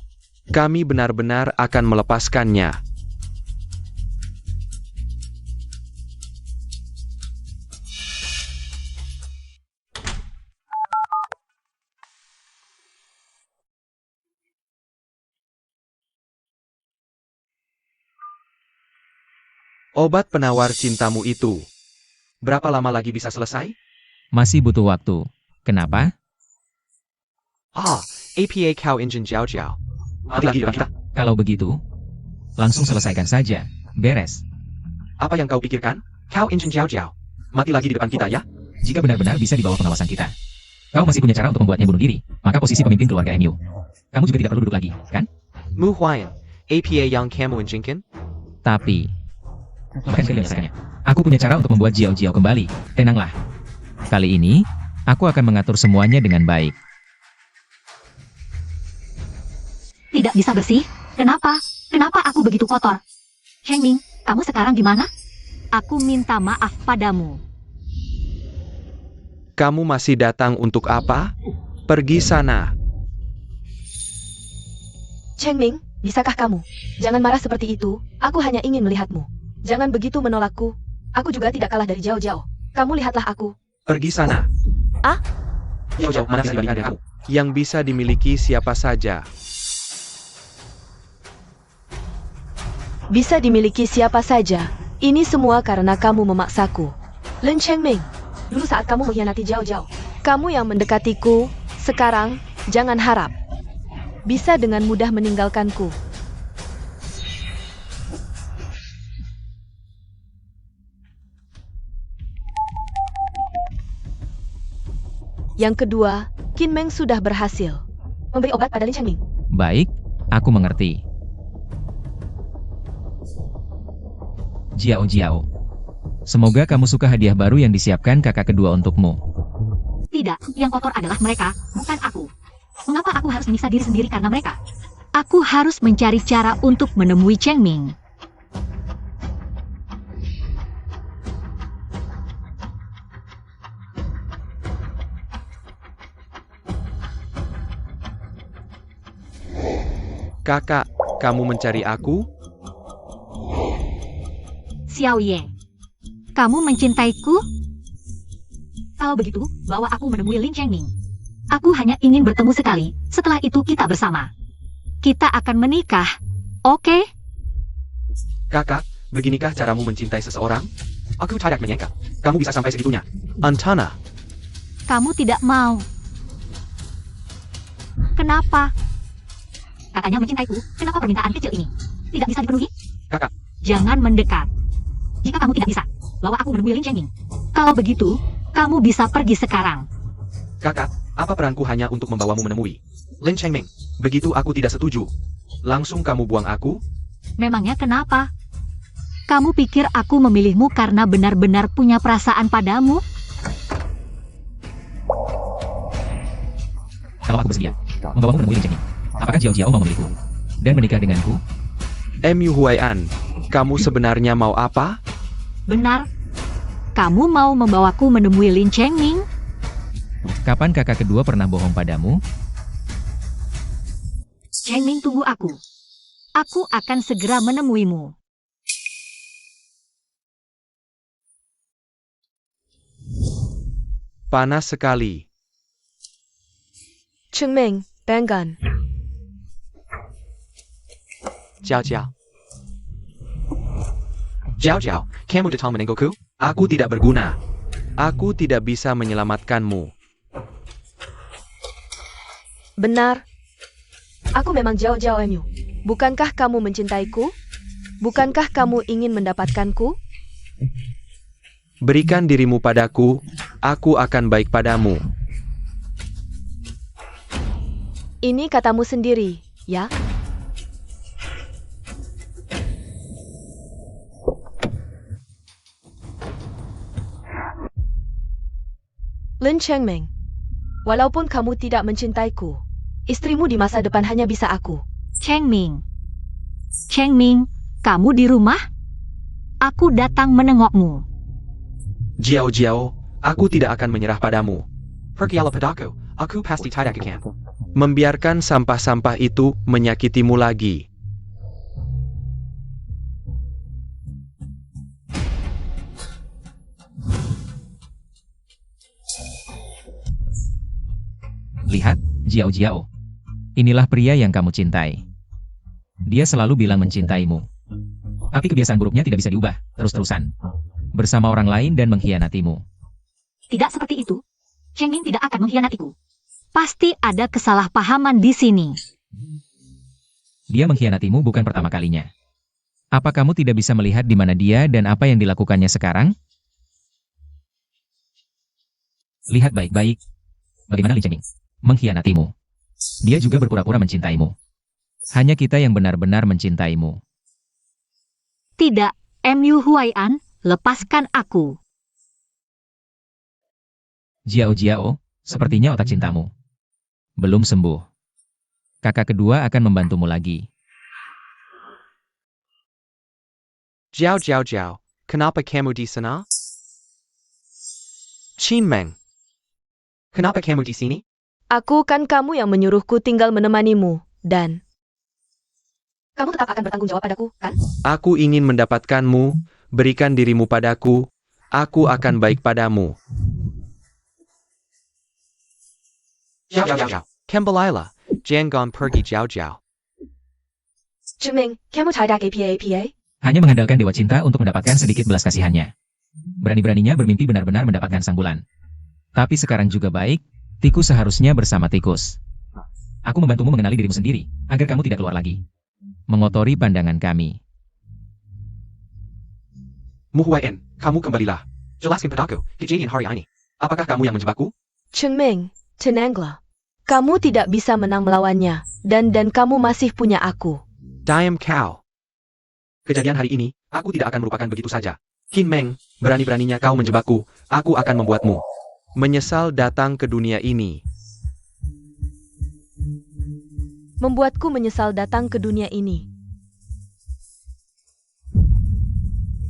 Kami benar-benar akan melepaskannya. Obat penawar cintamu itu, berapa lama lagi bisa selesai? Masih butuh waktu. Kenapa? Ah, APA Cow Engine Jiao Jiao. Mati lagi di depan kita. Kalau begitu, langsung selesaikan saja. Beres. Apa yang kau pikirkan? Cow Engine Jiao Jiao. Mati lagi di depan kita ya? Jika benar-benar bisa di bawah pengawasan kita. Kau masih punya cara untuk membuatnya bunuh diri, maka posisi pemimpin keluarga MU. Kamu juga tidak perlu duduk lagi, kan? Mu Huayan. APA Yang Kamu and Jinkin. Tapi, bukan kebiasaannya. Aku punya cara untuk membuat Jiao Jiao kembali. Tenanglah. Kali ini, aku akan mengatur semuanya dengan baik. Tidak bisa bersih? Kenapa? Kenapa aku begitu kotor? Cheng Ming, kamu sekarang di mana? Aku minta maaf padamu. Kamu masih datang untuk apa? Pergi sana. Cheng Ming, bisakah kamu? Jangan marah seperti itu, aku hanya ingin melihatmu. Jangan begitu menolakku. Aku juga tidak kalah dari Jiao Jiao. Kamu lihatlah aku. Pergi sana. Ah? Jauh-jauh mana bisa dibandingkan dengan kamu? Yang bisa dimiliki siapa saja. Bisa dimiliki siapa saja. Ini semua karena kamu memaksaku. Lin Cheng Ming, dulu saat kamu mengkhianati Jiao Jiao, kamu yang mendekatiku, sekarang jangan harap bisa dengan mudah meninggalkanku. Yang kedua, Qin Meng sudah berhasil memberi obat pada Lin Cheng Ming. Baik, aku mengerti. Jiao Jiao. Semoga kamu suka hadiah baru yang disiapkan kakak kedua untukmu. Tidak, yang kotor adalah mereka, bukan aku. Mengapa aku harus menyiksa diri sendiri karena mereka? Aku harus mencari cara untuk menemui Cheng Ming. Kakak, kamu mencari aku? Xiao Ye, kamu mencintaiku? Kalau begitu, bawa aku menemui Lin Cheng Ming. Aku hanya ingin bertemu sekali, setelah itu kita bersama. Kita akan menikah, oke? Kakak, beginikah caramu mencintai seseorang? Aku tidak menyangka. Kamu bisa sampai segitunya. Antana, Kamu tidak mau. Kenapa? Katanya mencintaiku, kenapa permintaan kecil ini tidak bisa dipenuhi? kakak, Jangan mendekat. Jika kamu tidak bisa, bawa aku menemui Lin Cheng Ming. Kalau begitu, kamu bisa pergi sekarang. kakak, apa peranku hanya untuk membawamu menemui Lin Cheng Ming? Begitu aku tidak setuju. Langsung kamu buang aku? Memangnya kenapa? Kamu pikir aku memilihmu karena benar-benar punya perasaan padamu? Kalau aku bersedia, membawamu menemui Lin Cheng Ming. Apakah Jiao Jiao mau memilihku dan menikah denganku? MU Huaian, kamu sebenarnya mau apa? Benar. Kamu mau membawaku menemui Lin Cheng Ming? Kapan kakak kedua pernah bohong padamu? Cheng Ming, tunggu aku. Aku akan segera menemuimu. Panas sekali. Cheng Ming, Bangan. Jiao Jiao. Jiao Jiao. Kamu datang menengokku? Aku tidak berguna. Aku tidak bisa menyelamatkanmu. Benar. Aku memang Jiao Jiao MU. Bukankah kamu mencintaiku? Bukankah kamu ingin mendapatkanku? Berikan dirimu padaku, aku akan baik padamu. Ini katamu sendiri, ya? Lin Cheng Ming, walaupun kamu tidak mencintaiku, istrimu di masa depan hanya bisa aku. Cheng Ming. Cheng Ming, kamu di rumah? Aku datang menengokmu. Jiao Jiao, aku tidak akan menyerah padamu. Pergilah padaku. Aku pasti tidak akan. Membiarkan sampah-sampah itu menyakitimu lagi. Lihat, Jiao Jiao. Inilah pria yang kamu cintai. Dia selalu bilang mencintaimu. Tapi kebiasaan buruknya tidak bisa diubah, terus-terusan. Bersama orang lain dan mengkhianatimu. Tidak seperti itu. Cheng Ming tidak akan mengkhianatiku. Pasti ada kesalahpahaman di sini. Dia mengkhianatimu bukan pertama kalinya. Apa kamu tidak bisa melihat di mana dia dan apa yang dilakukannya sekarang? Lihat baik-baik. Bagaimana Lin Chengming mengkhianatimu. Dia juga berpura-pura mencintaimu. Hanya kita yang benar-benar mencintaimu. Tidak, MU Huai'an, lepaskan aku. Jiao Jiao, sepertinya otak cintamu belum sembuh. Kakak kedua akan membantumu lagi. Jiao Jiao Jiao, kenapa kamu di sana? Qin Meng, kenapa kamu di sini? Aku kan kamu yang menyuruhku tinggal menemanimu, dan... Kamu tetap akan bertanggung jawab padaku, kan? Aku ingin mendapatkanmu, berikan dirimu padaku, aku akan baik padamu. Jiao Jiao Jiao, Kembalilah, Jangan pergi jauh-jauh. Cheng Ming, kamu tidak APA? Hanya mengandalkan dewa cinta untuk mendapatkan sedikit belas kasihannya. Berani-beraninya bermimpi benar-benar mendapatkan sang bulan. Tapi sekarang juga baik, tikus seharusnya bersama tikus. Aku membantumu mengenali dirimu sendiri, agar kamu tidak keluar lagi. Mengotori pandangan kami. Mu Huai'an, kamu kembalilah. Jelaskan padaku, kejadian hari ini. Apakah kamu yang menjebakku? Cheng Ming, tenanglah. Kamu tidak bisa menang melawannya, dan kamu masih punya aku. Diam kau. Kejadian hari ini, aku tidak akan melupakan begitu saja. Qin Meng, berani-beraninya kau menjebakku, aku akan membuatmu menyesal datang ke dunia ini. Membuatku menyesal datang ke dunia ini.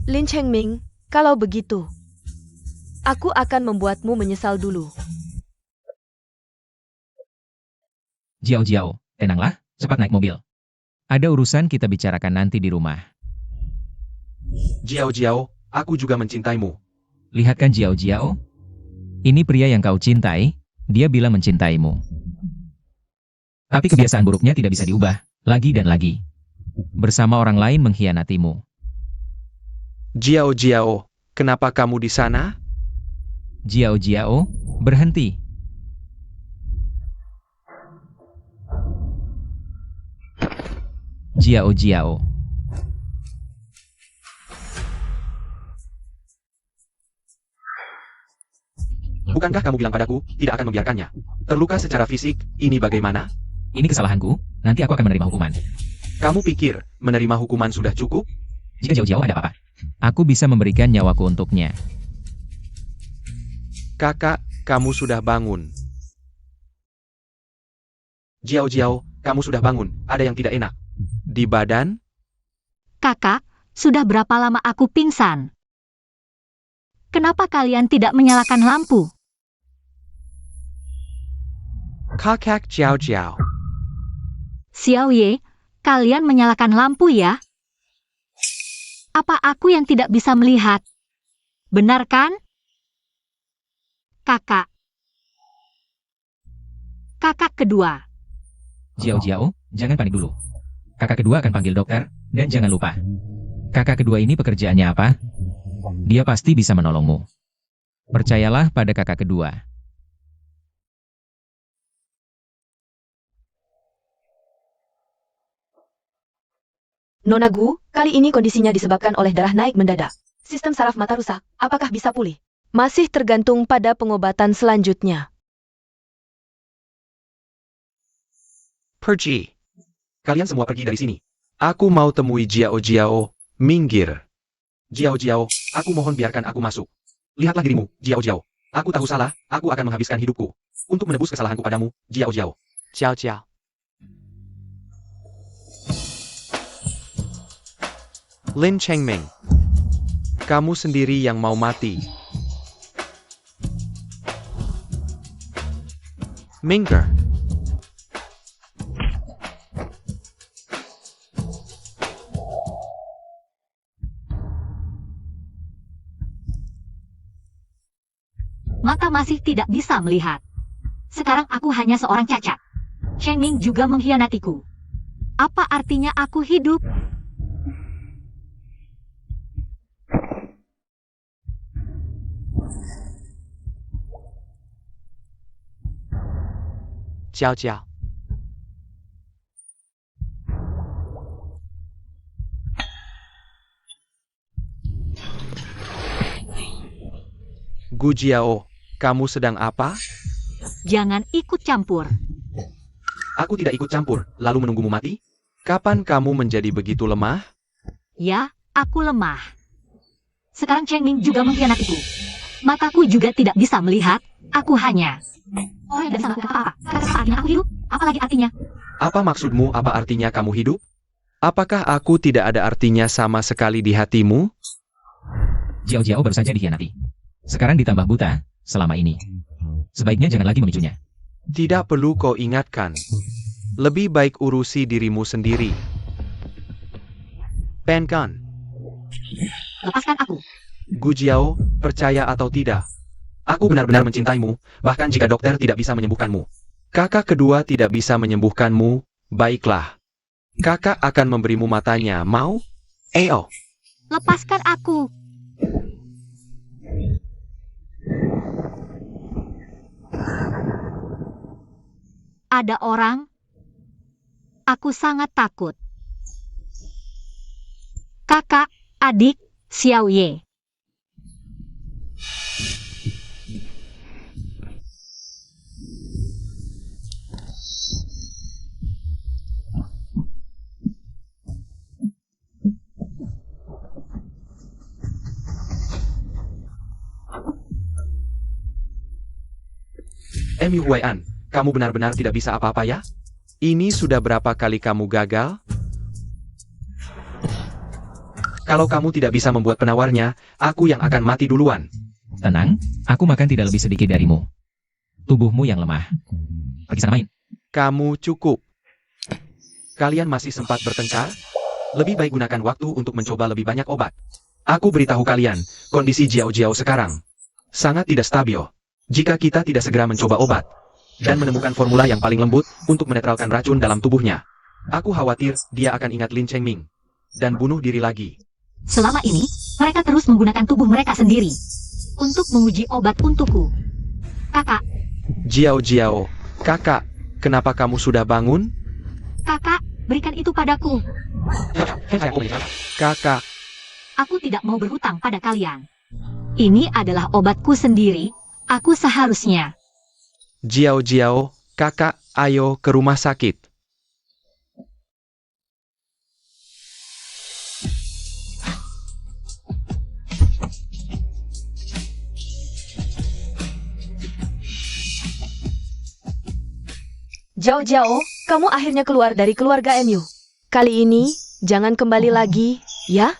Lin Chengming, kalau begitu, aku akan membuatmu menyesal dulu. Jiao Jiao, tenanglah, cepat naik mobil. Ada urusan kita bicarakan nanti di rumah. Jiao Jiao, aku juga mencintaimu. Lihat kan Jiao Jiao? Ini pria yang kau cintai, dia bilang mencintaimu. Tapi kebiasaan buruknya tidak bisa diubah, lagi dan lagi. Bersama orang lain mengkhianatimu. Jiao Jiao, kenapa kamu di sana? Jiao Jiao, berhenti. Jiao Jiao. Bukankah kamu bilang padaku, tidak akan membiarkannya terluka secara fisik, ini bagaimana? Ini kesalahanku, nanti aku akan menerima hukuman. Kamu pikir, menerima hukuman sudah cukup? Jika jauh-jauh ada apa-apa, aku bisa memberikan nyawaku untuknya. Kakak, kamu sudah bangun. Jiao Jiao, kamu sudah bangun, ada yang tidak enak di badan? Kakak, sudah berapa lama aku pingsan? Kenapa kalian tidak menyalakan lampu? Kakak Jiao Jiao. Xiao Ye, kalian menyalakan lampu ya? Apa aku yang tidak bisa melihat? Benar kan? Kakak. Kakak kedua. Jiao Jiao, jangan panik dulu. Kakak kedua akan panggil dokter, dan jangan lupa. Kakak kedua ini pekerjaannya apa? Dia pasti bisa menolongmu. Percayalah pada kakak kedua. Nona Gu, kali ini kondisinya disebabkan oleh darah naik mendadak. Sistem saraf mata rusak, apakah bisa pulih? Masih tergantung pada pengobatan selanjutnya. Pergi. Kalian semua pergi dari sini. Aku mau temui Jiao Jiao, minggir. Jiao Jiao, aku mohon biarkan aku masuk. Lihatlah dirimu, Jiao Jiao. Aku tahu salah, aku akan menghabiskan hidupku untuk menebus kesalahanku padamu, Jiao Jiao. Jiao Jiao. Lin Chengming. Kamu sendiri yang mau mati. Minggir. mata masih tidak bisa melihat. Sekarang aku hanya seorang cacat. Cheng Ming juga mengkhianatiku. Apa artinya aku hidup? Jiao Jiao. Gu Jiao, kamu sedang apa? Jangan ikut campur. Aku tidak ikut campur, lalu menunggumu mati? Kapan kamu menjadi begitu lemah? Ya, aku lemah. Sekarang Cheng Ming juga mengkhianatiku. Mataku juga tidak bisa melihat. Aku hanya orang yang tidak bisa melakukan apa-apa. Kata artinya aku hidup? Apalagi artinya? Apa maksudmu? Apa artinya kamu hidup? Apakah aku tidak ada artinya sama sekali di hatimu? Jiao Jiao baru saja dikhianati. Sekarang ditambah buta selama ini. Sebaiknya jangan lagi memicunya. Tidak perlu kau ingatkan. Lebih baik urusi dirimu sendiri. Pen Kan, Lepaskan aku. Gu Jiao, percaya atau tidak? Aku benar-benar mencintaimu, bahkan jika dokter tidak bisa menyembuhkanmu. Kakak kedua tidak bisa menyembuhkanmu, baiklah. Kakak akan memberimu matanya, mau? Ayo. Lepaskan aku. Ada orang. Aku sangat takut. Kakak, adik, Xiao Ye. MU Huaian, kamu benar-benar tidak bisa apa-apa ya? Ini sudah berapa kali kamu gagal? Kalau kamu tidak bisa membuat penawarnya, aku yang akan mati duluan. Tenang, aku makan tidak lebih sedikit darimu. Tubuhmu yang lemah. Pergi sana main. Kamu cukup. Kalian masih sempat bertengkar? Lebih baik gunakan waktu untuk mencoba lebih banyak obat. Aku beritahu kalian, kondisi Jiao Jiao sekarang sangat tidak stabil. Jika kita tidak segera mencoba obat dan menemukan formula yang paling lembut untuk menetralkan racun dalam tubuhnya, aku khawatir dia akan ingat Lin Cheng Ming dan bunuh diri lagi. Selama ini, mereka terus menggunakan tubuh mereka sendiri untuk menguji obat untukku. Kakak, Jiao Jiao, kakak, kenapa kamu sudah bangun? kakak, berikan itu padaku. Kakak, Aku tidak mau berhutang pada kalian. Ini adalah obatku sendiri. Aku seharusnya. Jiao Jiao, kakak, ayo ke rumah sakit. Jiao Jiao, kamu akhirnya keluar dari keluarga MU. Kali ini, jangan kembali lagi, ya?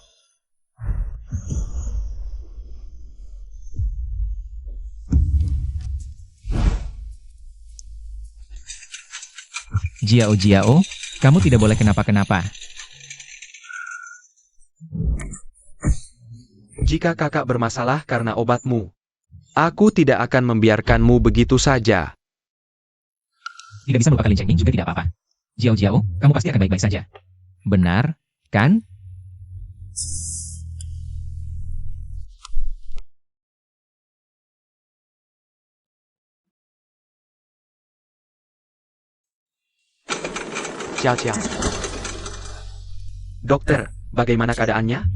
Jiao Jiao, kamu tidak boleh kenapa-kenapa. Jika kakak bermasalah karena obatmu, aku tidak akan membiarkanmu begitu saja. Tidak bisa melupakan Lin Cheng Ming juga tidak apa-apa. Jiao Jiao, kamu pasti akan baik-baik saja. Benar, kan? Jiao Jiao. Dokter, bagaimana keadaannya?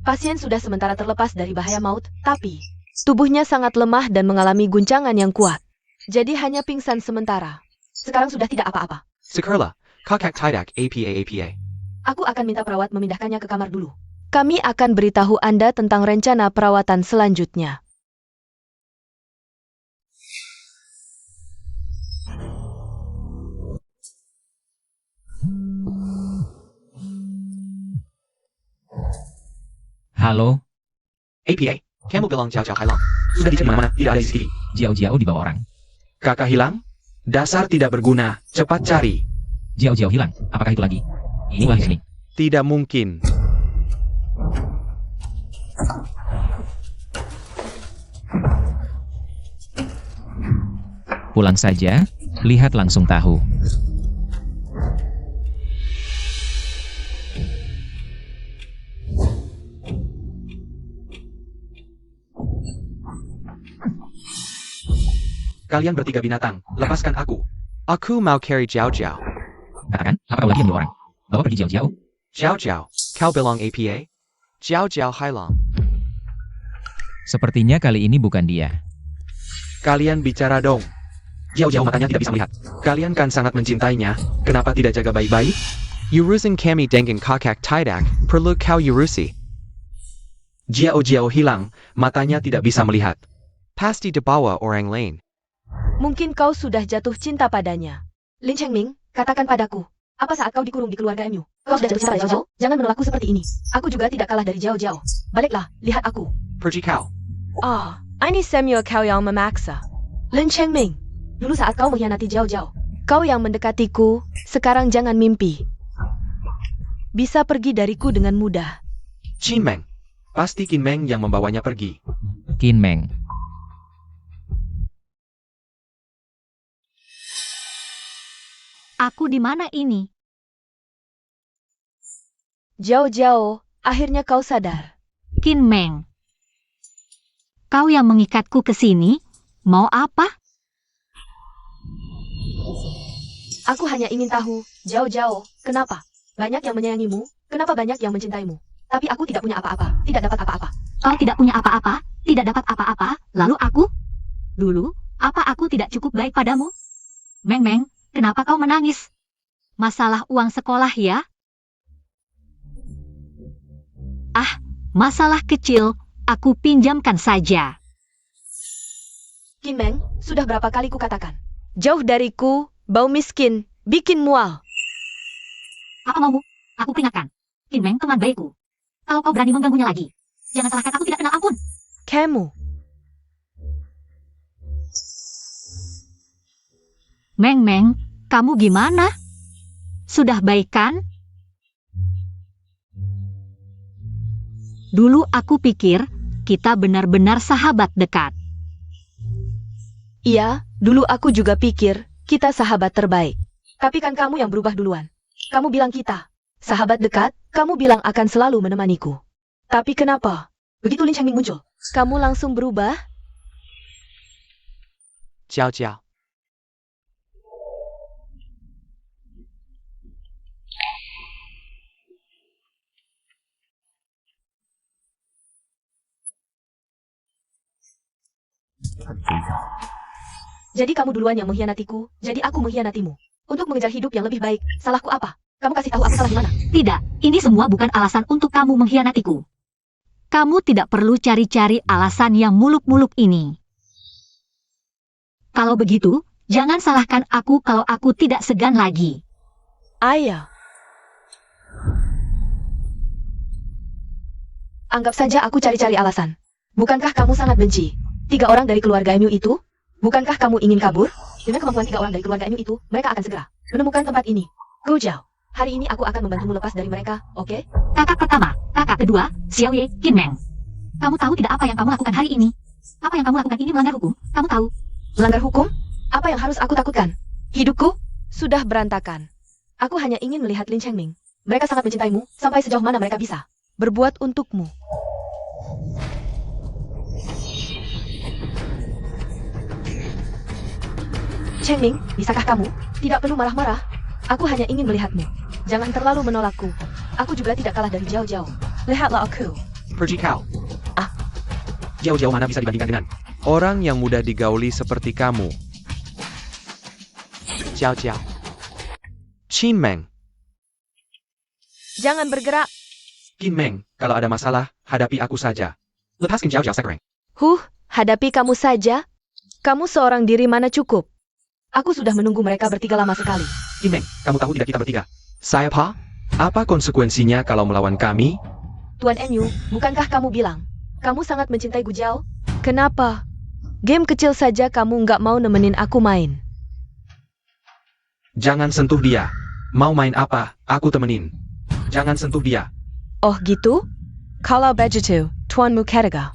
Pasien sudah sementara terlepas dari bahaya maut, tapi tubuhnya sangat lemah dan mengalami guncangan yang kuat. Jadi hanya pingsan sementara. Sekarang sudah tidak apa-apa. Sekarla, kakak tidak apa. Aku akan minta perawat memindahkannya ke kamar dulu. Kami akan beritahu Anda tentang rencana perawatan selanjutnya. Halo, APA, kamu bilang Jiao Jiao hilang. Sudah dicari mana-mana, tidak ada di sini. Jiao Jiao dibawa orang. Kakak hilang? Dasar tidak berguna, cepat cari. Jiao Jiao hilang. Apakah itu lagi? Ini wah ini. Tidak mungkin. pulang saja, lihat langsung tahu. Kalian bertiga binatang, lepaskan aku. Aku mau carry Jiao Jiao. Katakan, apa kau lagi yang menyuruh orang? Bawa pergi jauh-jauh. Jiao Jiao, kau bilang APA? Jiao Jiao Hailong. Sepertinya kali ini bukan dia. Kalian bicara dong. Jauh-jauh matanya tidak bisa melihat. Kalian kan sangat mencintainya, kenapa tidak jaga baik-baik? Urusan kami dengan kakak tidak, perlu kau urusi. Jiao hilang, matanya tidak bisa melihat. Pasti dibawa orang lain. Mungkin kau sudah jatuh cinta padanya. Lin Chengming, katakan padaku. Apa saat kau dikurung di keluarga MU? Kau sudah jatuh cinta pada Jiao Jiao? Jangan menolakku seperti ini. Aku juga tidak kalah dari Jiao Jiao. Baliklah, lihat aku. Pergi kau. Ini Samuel kau yang memaksa. Lin Chengming, dulu saat kau mengkhianati Jiao Jiao, kau yang mendekatiku, sekarang jangan mimpi. Bisa pergi dariku dengan mudah. Qin Meng. Pasti Qin Meng yang membawanya pergi. Qin Meng. Aku di mana ini? Jiao Jiao, akhirnya kau sadar. Qin Meng. Kau yang mengikatku ke sini, mau apa? Aku hanya ingin tahu, Jiao Jiao, kenapa? Banyak yang menyayangimu, kenapa banyak yang mencintaimu? Tapi aku tidak punya apa-apa, tidak dapat apa-apa. Kau tidak punya apa-apa, tidak dapat apa-apa, lalu aku? Dulu, apa aku tidak cukup baik padamu? Meng, kenapa kau menangis? Masalah uang sekolah ya? Masalah kecil, aku pinjamkan saja. Qin Meng, sudah berapa kali ku katakan? Jauh dariku, bau miskin, bikin mual. Apa maumu? Aku peringatkan. Qin Meng teman baikku. Kalau kau berani mengganggunya lagi, jangan salahkan aku tidak kenal ampun. Kamu. Meng, kamu gimana? Sudah baik kan? Dulu aku pikir kita benar-benar sahabat dekat. Iya, dulu aku juga pikir kita sahabat terbaik. Tapi kan kamu yang berubah duluan. Kamu bilang kita sahabat dekat, kamu bilang akan selalu menemaniku. Tapi kenapa? Begitu Lin Chengming muncul, kamu langsung berubah? Jiao Jiao. Jadi kamu duluan yang mengkhianatiku, jadi aku mengkhianatimu. Untuk mengejar hidup yang lebih baik, salahku apa? Kamu kasih tahu aku salah di mana? Tidak, ini semua bukan alasan untuk kamu mengkhianatiku. Kamu tidak perlu cari-cari alasan yang muluk-muluk ini. Kalau begitu, jangan salahkan aku kalau aku tidak segan lagi. Ayah. Anggap saja aku cari-cari alasan. Bukankah kamu sangat benci 3 orang dari keluarga MU itu? Bukankah kamu ingin kabur? Dengan kemampuan 3 orang dari keluarga MU itu, mereka akan segera menemukan tempat ini. Go Jiao. Hari ini aku akan membantumu lepas dari mereka, oke? Kakak pertama, kakak kedua, Xiao Ye, Qin Meng. Kamu tahu tidak apa yang kamu lakukan hari ini? Apa yang kamu lakukan ini melanggar hukum? Kamu tahu? Melanggar hukum? Apa yang harus aku takutkan? Hidupku sudah berantakan. Aku hanya ingin melihat Lin Chengming. Mereka sangat mencintaimu, sampai sejauh mana mereka bisa berbuat untukmu. Chengming, bisakah kamu? Tidak perlu marah-marah. Aku hanya ingin melihatmu. Jangan terlalu menolakku. Aku juga tidak kalah dari Jiao Jiao. Lihatlah aku. Pergi kau. Jauh-jauh mana bisa dibandingkan dengan orang yang mudah digauli seperti kamu. Jiao Jiao. Qin Meng. Jangan bergerak. Qin Meng, kalau ada masalah, hadapi aku saja. Lepaskan Jiao Jiao sekarang. Hadapi kamu saja. Kamu seorang diri mana cukup. Aku sudah menunggu mereka bertiga lama sekali. Qin Meng, kamu tahu tidak kita bertiga? Saya Pa? Apa konsekuensinya kalau melawan kami? Tuan MU, bukankah kamu bilang kamu sangat mencintai Gu Jiao? Kenapa? Game kecil saja kamu nggak mau nemenin aku main. Jangan sentuh dia. Mau main apa, aku temenin. Jangan sentuh dia. Oh gitu? Kalau begitu, Tuan Mukherjee.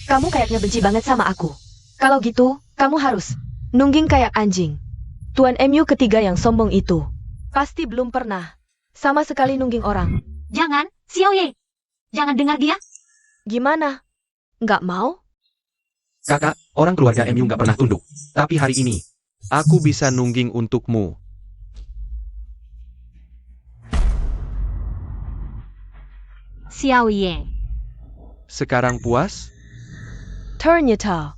Kamu kayaknya benci banget sama aku. Kalau gitu, kamu harus Nungging kayak anjing. Tuan MU ketiga yang sombong itu. Pasti belum pernah. Sama sekali nungging orang. Jangan, Xiaoye. Jangan dengar dia. Gimana? Nggak mau? Kakak, orang keluarga MU nggak pernah tunduk. Tapi hari ini, aku bisa nungging untukmu. Xiaoye. Sekarang puas? Ternyata.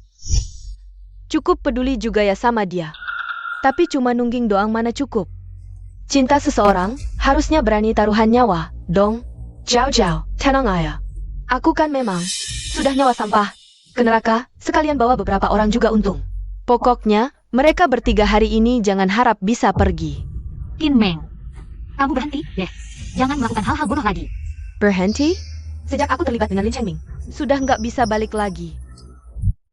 Cukup peduli juga ya sama dia. Tapi cuma nungging doang mana cukup. Cinta seseorang harusnya berani taruhan nyawa, dong. Jauh-jauh, tenang aja. Aku kan memang sudah nyawa sampah. Ke neraka, sekalian bawa beberapa orang juga untung. Pokoknya, mereka bertiga hari ini jangan harap bisa pergi. Qin Meng. Kamu berhenti, deh. Jangan melakukan hal-hal bodoh lagi. Berhenti? Sejak aku terlibat dengan Lin Chengming, sudah nggak bisa balik lagi.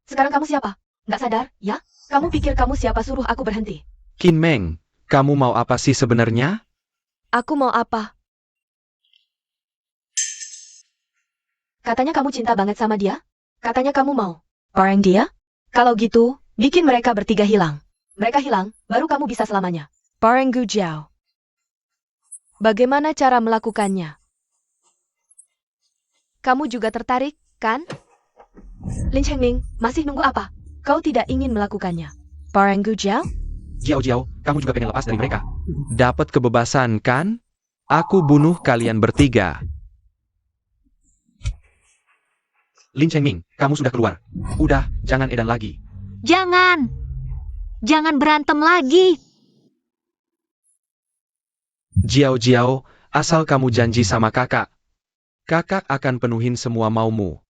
Sekarang kamu siapa? Nggak sadar, ya? Kamu pikir kamu siapa suruh aku berhenti? Qin Meng, kamu mau apa sih sebenarnya? Aku mau apa? Katanya kamu cinta banget sama dia? Katanya kamu mau bareng dia? Kalau gitu, bikin mereka bertiga hilang. Mereka hilang, baru kamu bisa selamanya. Bareng Gu Jiao. Bagaimana cara melakukannya? Kamu juga tertarik, kan? Lin Chengming, masih nunggu apa? Kau tidak ingin melakukannya. Bareng Gu Jiao? Jiao, kamu juga pengen lepas dari mereka. Dapat kebebasan, kan? Aku bunuh kalian bertiga. Lin Chengming, kamu sudah keluar. Udah, jangan edan lagi. Jangan. Jangan berantem lagi. Jiao, asal kamu janji sama kakak. Kakak akan penuhin semua maumu.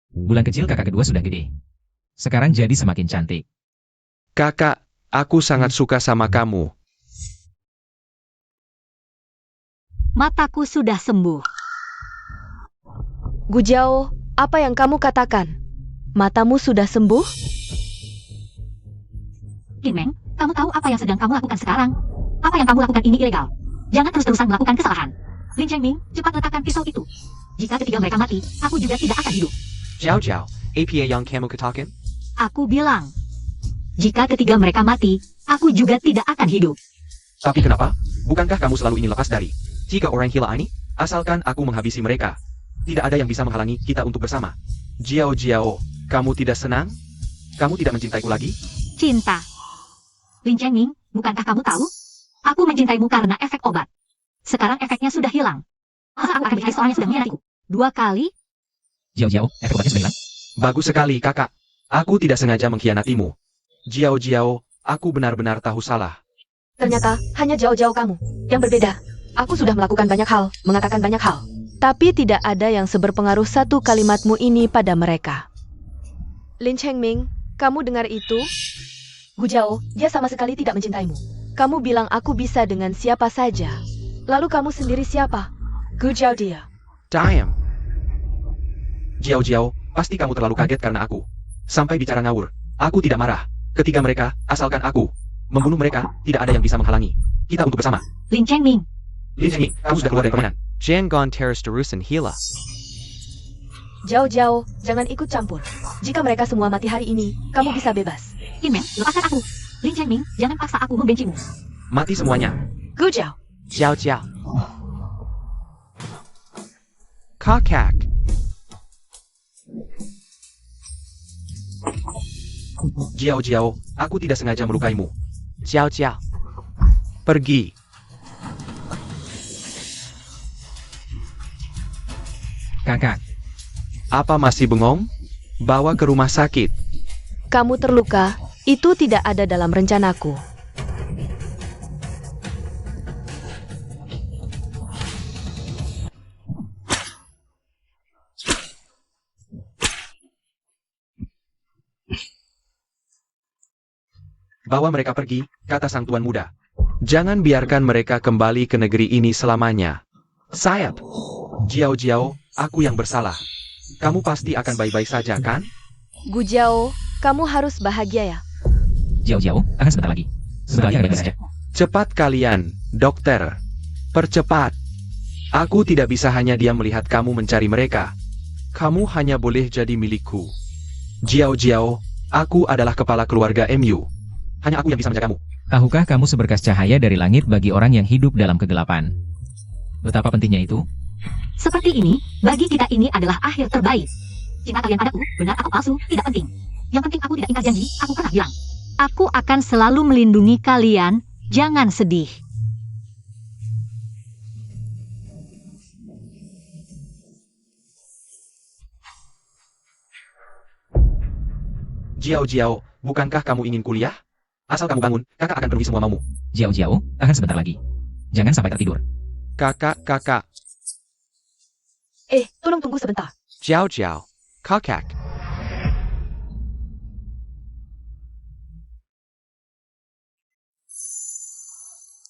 Bulan kecil kakak kedua sudah gede. Sekarang jadi semakin cantik. Kakak, aku sangat suka sama kamu. Mataku sudah sembuh. Gu Jiao, apa yang kamu katakan? Matamu sudah sembuh? Qin Meng, kamu tahu apa yang sedang kamu lakukan sekarang? Apa yang kamu lakukan ini ilegal. Jangan terus-terusan melakukan kesalahan. Lin Chengming, cepat letakkan pisau itu. Jika ketiga mereka mati, aku juga tidak akan hidup. Jiao, APA yang kamu katakan? Aku bilang, jika ketiga mereka mati, aku juga tidak akan hidup. Tapi kenapa? Bukankah kamu selalu ingin lepas dari 3 orang gila ini? Asalkan aku menghabisi mereka. Tidak ada yang bisa menghalangi kita untuk bersama. Jiao, kamu tidak senang? Kamu tidak mencintaiku lagi? Cinta. Lin Chengming, bukankah kamu tahu? Aku mencintaimu karena efek obat. Sekarang efeknya sudah hilang. Masa aku akan menikahi seorang yang sudah mengkhianatiku? 2 kali? Jiao, efek obatnya sudah hilang. Bagus sekali, kakak. Aku tidak sengaja mengkhianatimu. Jiao, aku benar-benar tahu salah. Ternyata, hanya Jiao kamu yang berbeda. Aku sudah melakukan banyak hal, mengatakan banyak hal. Tapi tidak ada yang seberpengaruh satu kalimatmu ini pada mereka. Lin Chengming, kamu dengar itu? Gu Jiao, dia sama sekali tidak mencintaimu. Kamu bilang aku bisa dengan siapa saja. Lalu kamu sendiri siapa? Gu Jiao dia. Damn. Jiao, pasti kamu terlalu kaget karena aku. Sampai bicara ngawur. Aku tidak marah. Ketiga mereka, asalkan aku membunuh mereka, tidak ada yang bisa menghalangi kita untuk bersama. Lin Chengming, Lin Chengming, kamu sudah keluar dari permainan. Jiangon teres terusan hila. Jiao, jangan ikut campur. Jika mereka semua mati hari ini, kamu bisa bebas. Qin Meng, lepaskan aku. Lin Chengming, jangan paksa aku membencimu. Mati semuanya. Gu Jiao. Jiao. Kakak. Jiao, aku tidak sengaja melukaimu. Jiao. Pergi. Kakak, Apa masih bengong? Bawa ke rumah sakit. Kamu terluka, itu tidak ada dalam rencanaku. Bawa mereka pergi, kata sang tuan muda. Jangan biarkan mereka kembali ke negeri ini selamanya. Sayap. Jiao, aku yang bersalah. Kamu pasti akan baik-baik saja, kan? Gu Jiao, kamu harus bahagia ya. Jiao, akan sebentar lagi. Sebentar lagi akan bebas saja. Cepat kalian, dokter. Percepat. Aku tidak bisa hanya diam melihat kamu mencari mereka. Kamu hanya boleh jadi milikku. Jiao, aku adalah kepala keluarga MU. Hanya aku yang bisa menjagamu. Tahukah kamu seberkas cahaya dari langit bagi orang yang hidup dalam kegelapan? Betapa pentingnya itu? Seperti ini, bagi kita ini adalah akhir terbaik. Cinta kalian padaku, benar atau palsu, tidak penting. Yang penting aku tidak ingkar janji, aku pernah bilang. Aku akan selalu melindungi kalian, jangan sedih. Jiao Jiao, bukankah kamu ingin kuliah? Asal kamu bangun, kakak akan penuhi semua maumu. Jiao, tahan sebentar lagi. Jangan sampai tertidur. Kakak. Tolong tunggu sebentar. Jiao Jiao. Kakak.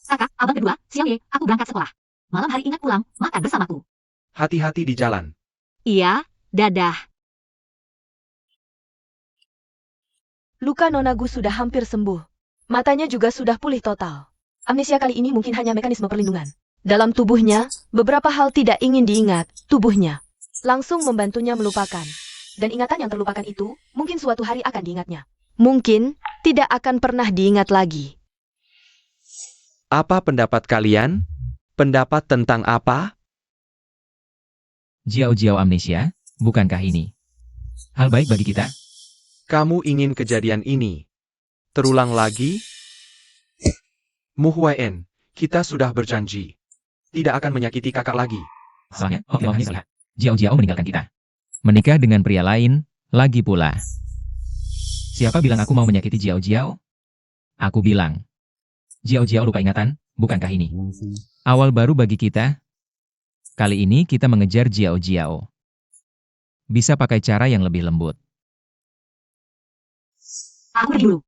Kakak, abang kedua, siang ye, aku berangkat sekolah. Malam hari ingat pulang, makan bersamaku. Hati-hati di jalan. Iya, dadah. Luka Nonagu sudah hampir sembuh. Matanya juga sudah pulih total. Amnesia kali ini mungkin hanya mekanisme perlindungan. Dalam tubuhnya, beberapa hal tidak ingin diingat, tubuhnya langsung membantunya melupakan. Dan ingatan yang terlupakan itu, mungkin suatu hari akan diingatnya. Mungkin, tidak akan pernah diingat lagi. Apa pendapat kalian? Pendapat tentang apa? Jiao amnesia, bukankah ini hal baik bagi kita? Kamu ingin kejadian ini terulang lagi? Mu Huaen, kita sudah berjanji. Tidak akan menyakiti kakak lagi. Soalnya, lihat. Jiao meninggalkan kita. Menikah dengan pria lain, lagi pula. Siapa bilang aku mau menyakiti Jiao? Aku bilang. Jiao lupa ingatan, bukankah ini awal baru bagi kita? Kali ini kita mengejar Jiao. Bisa pakai cara yang lebih lembut. Aku pergi dulu.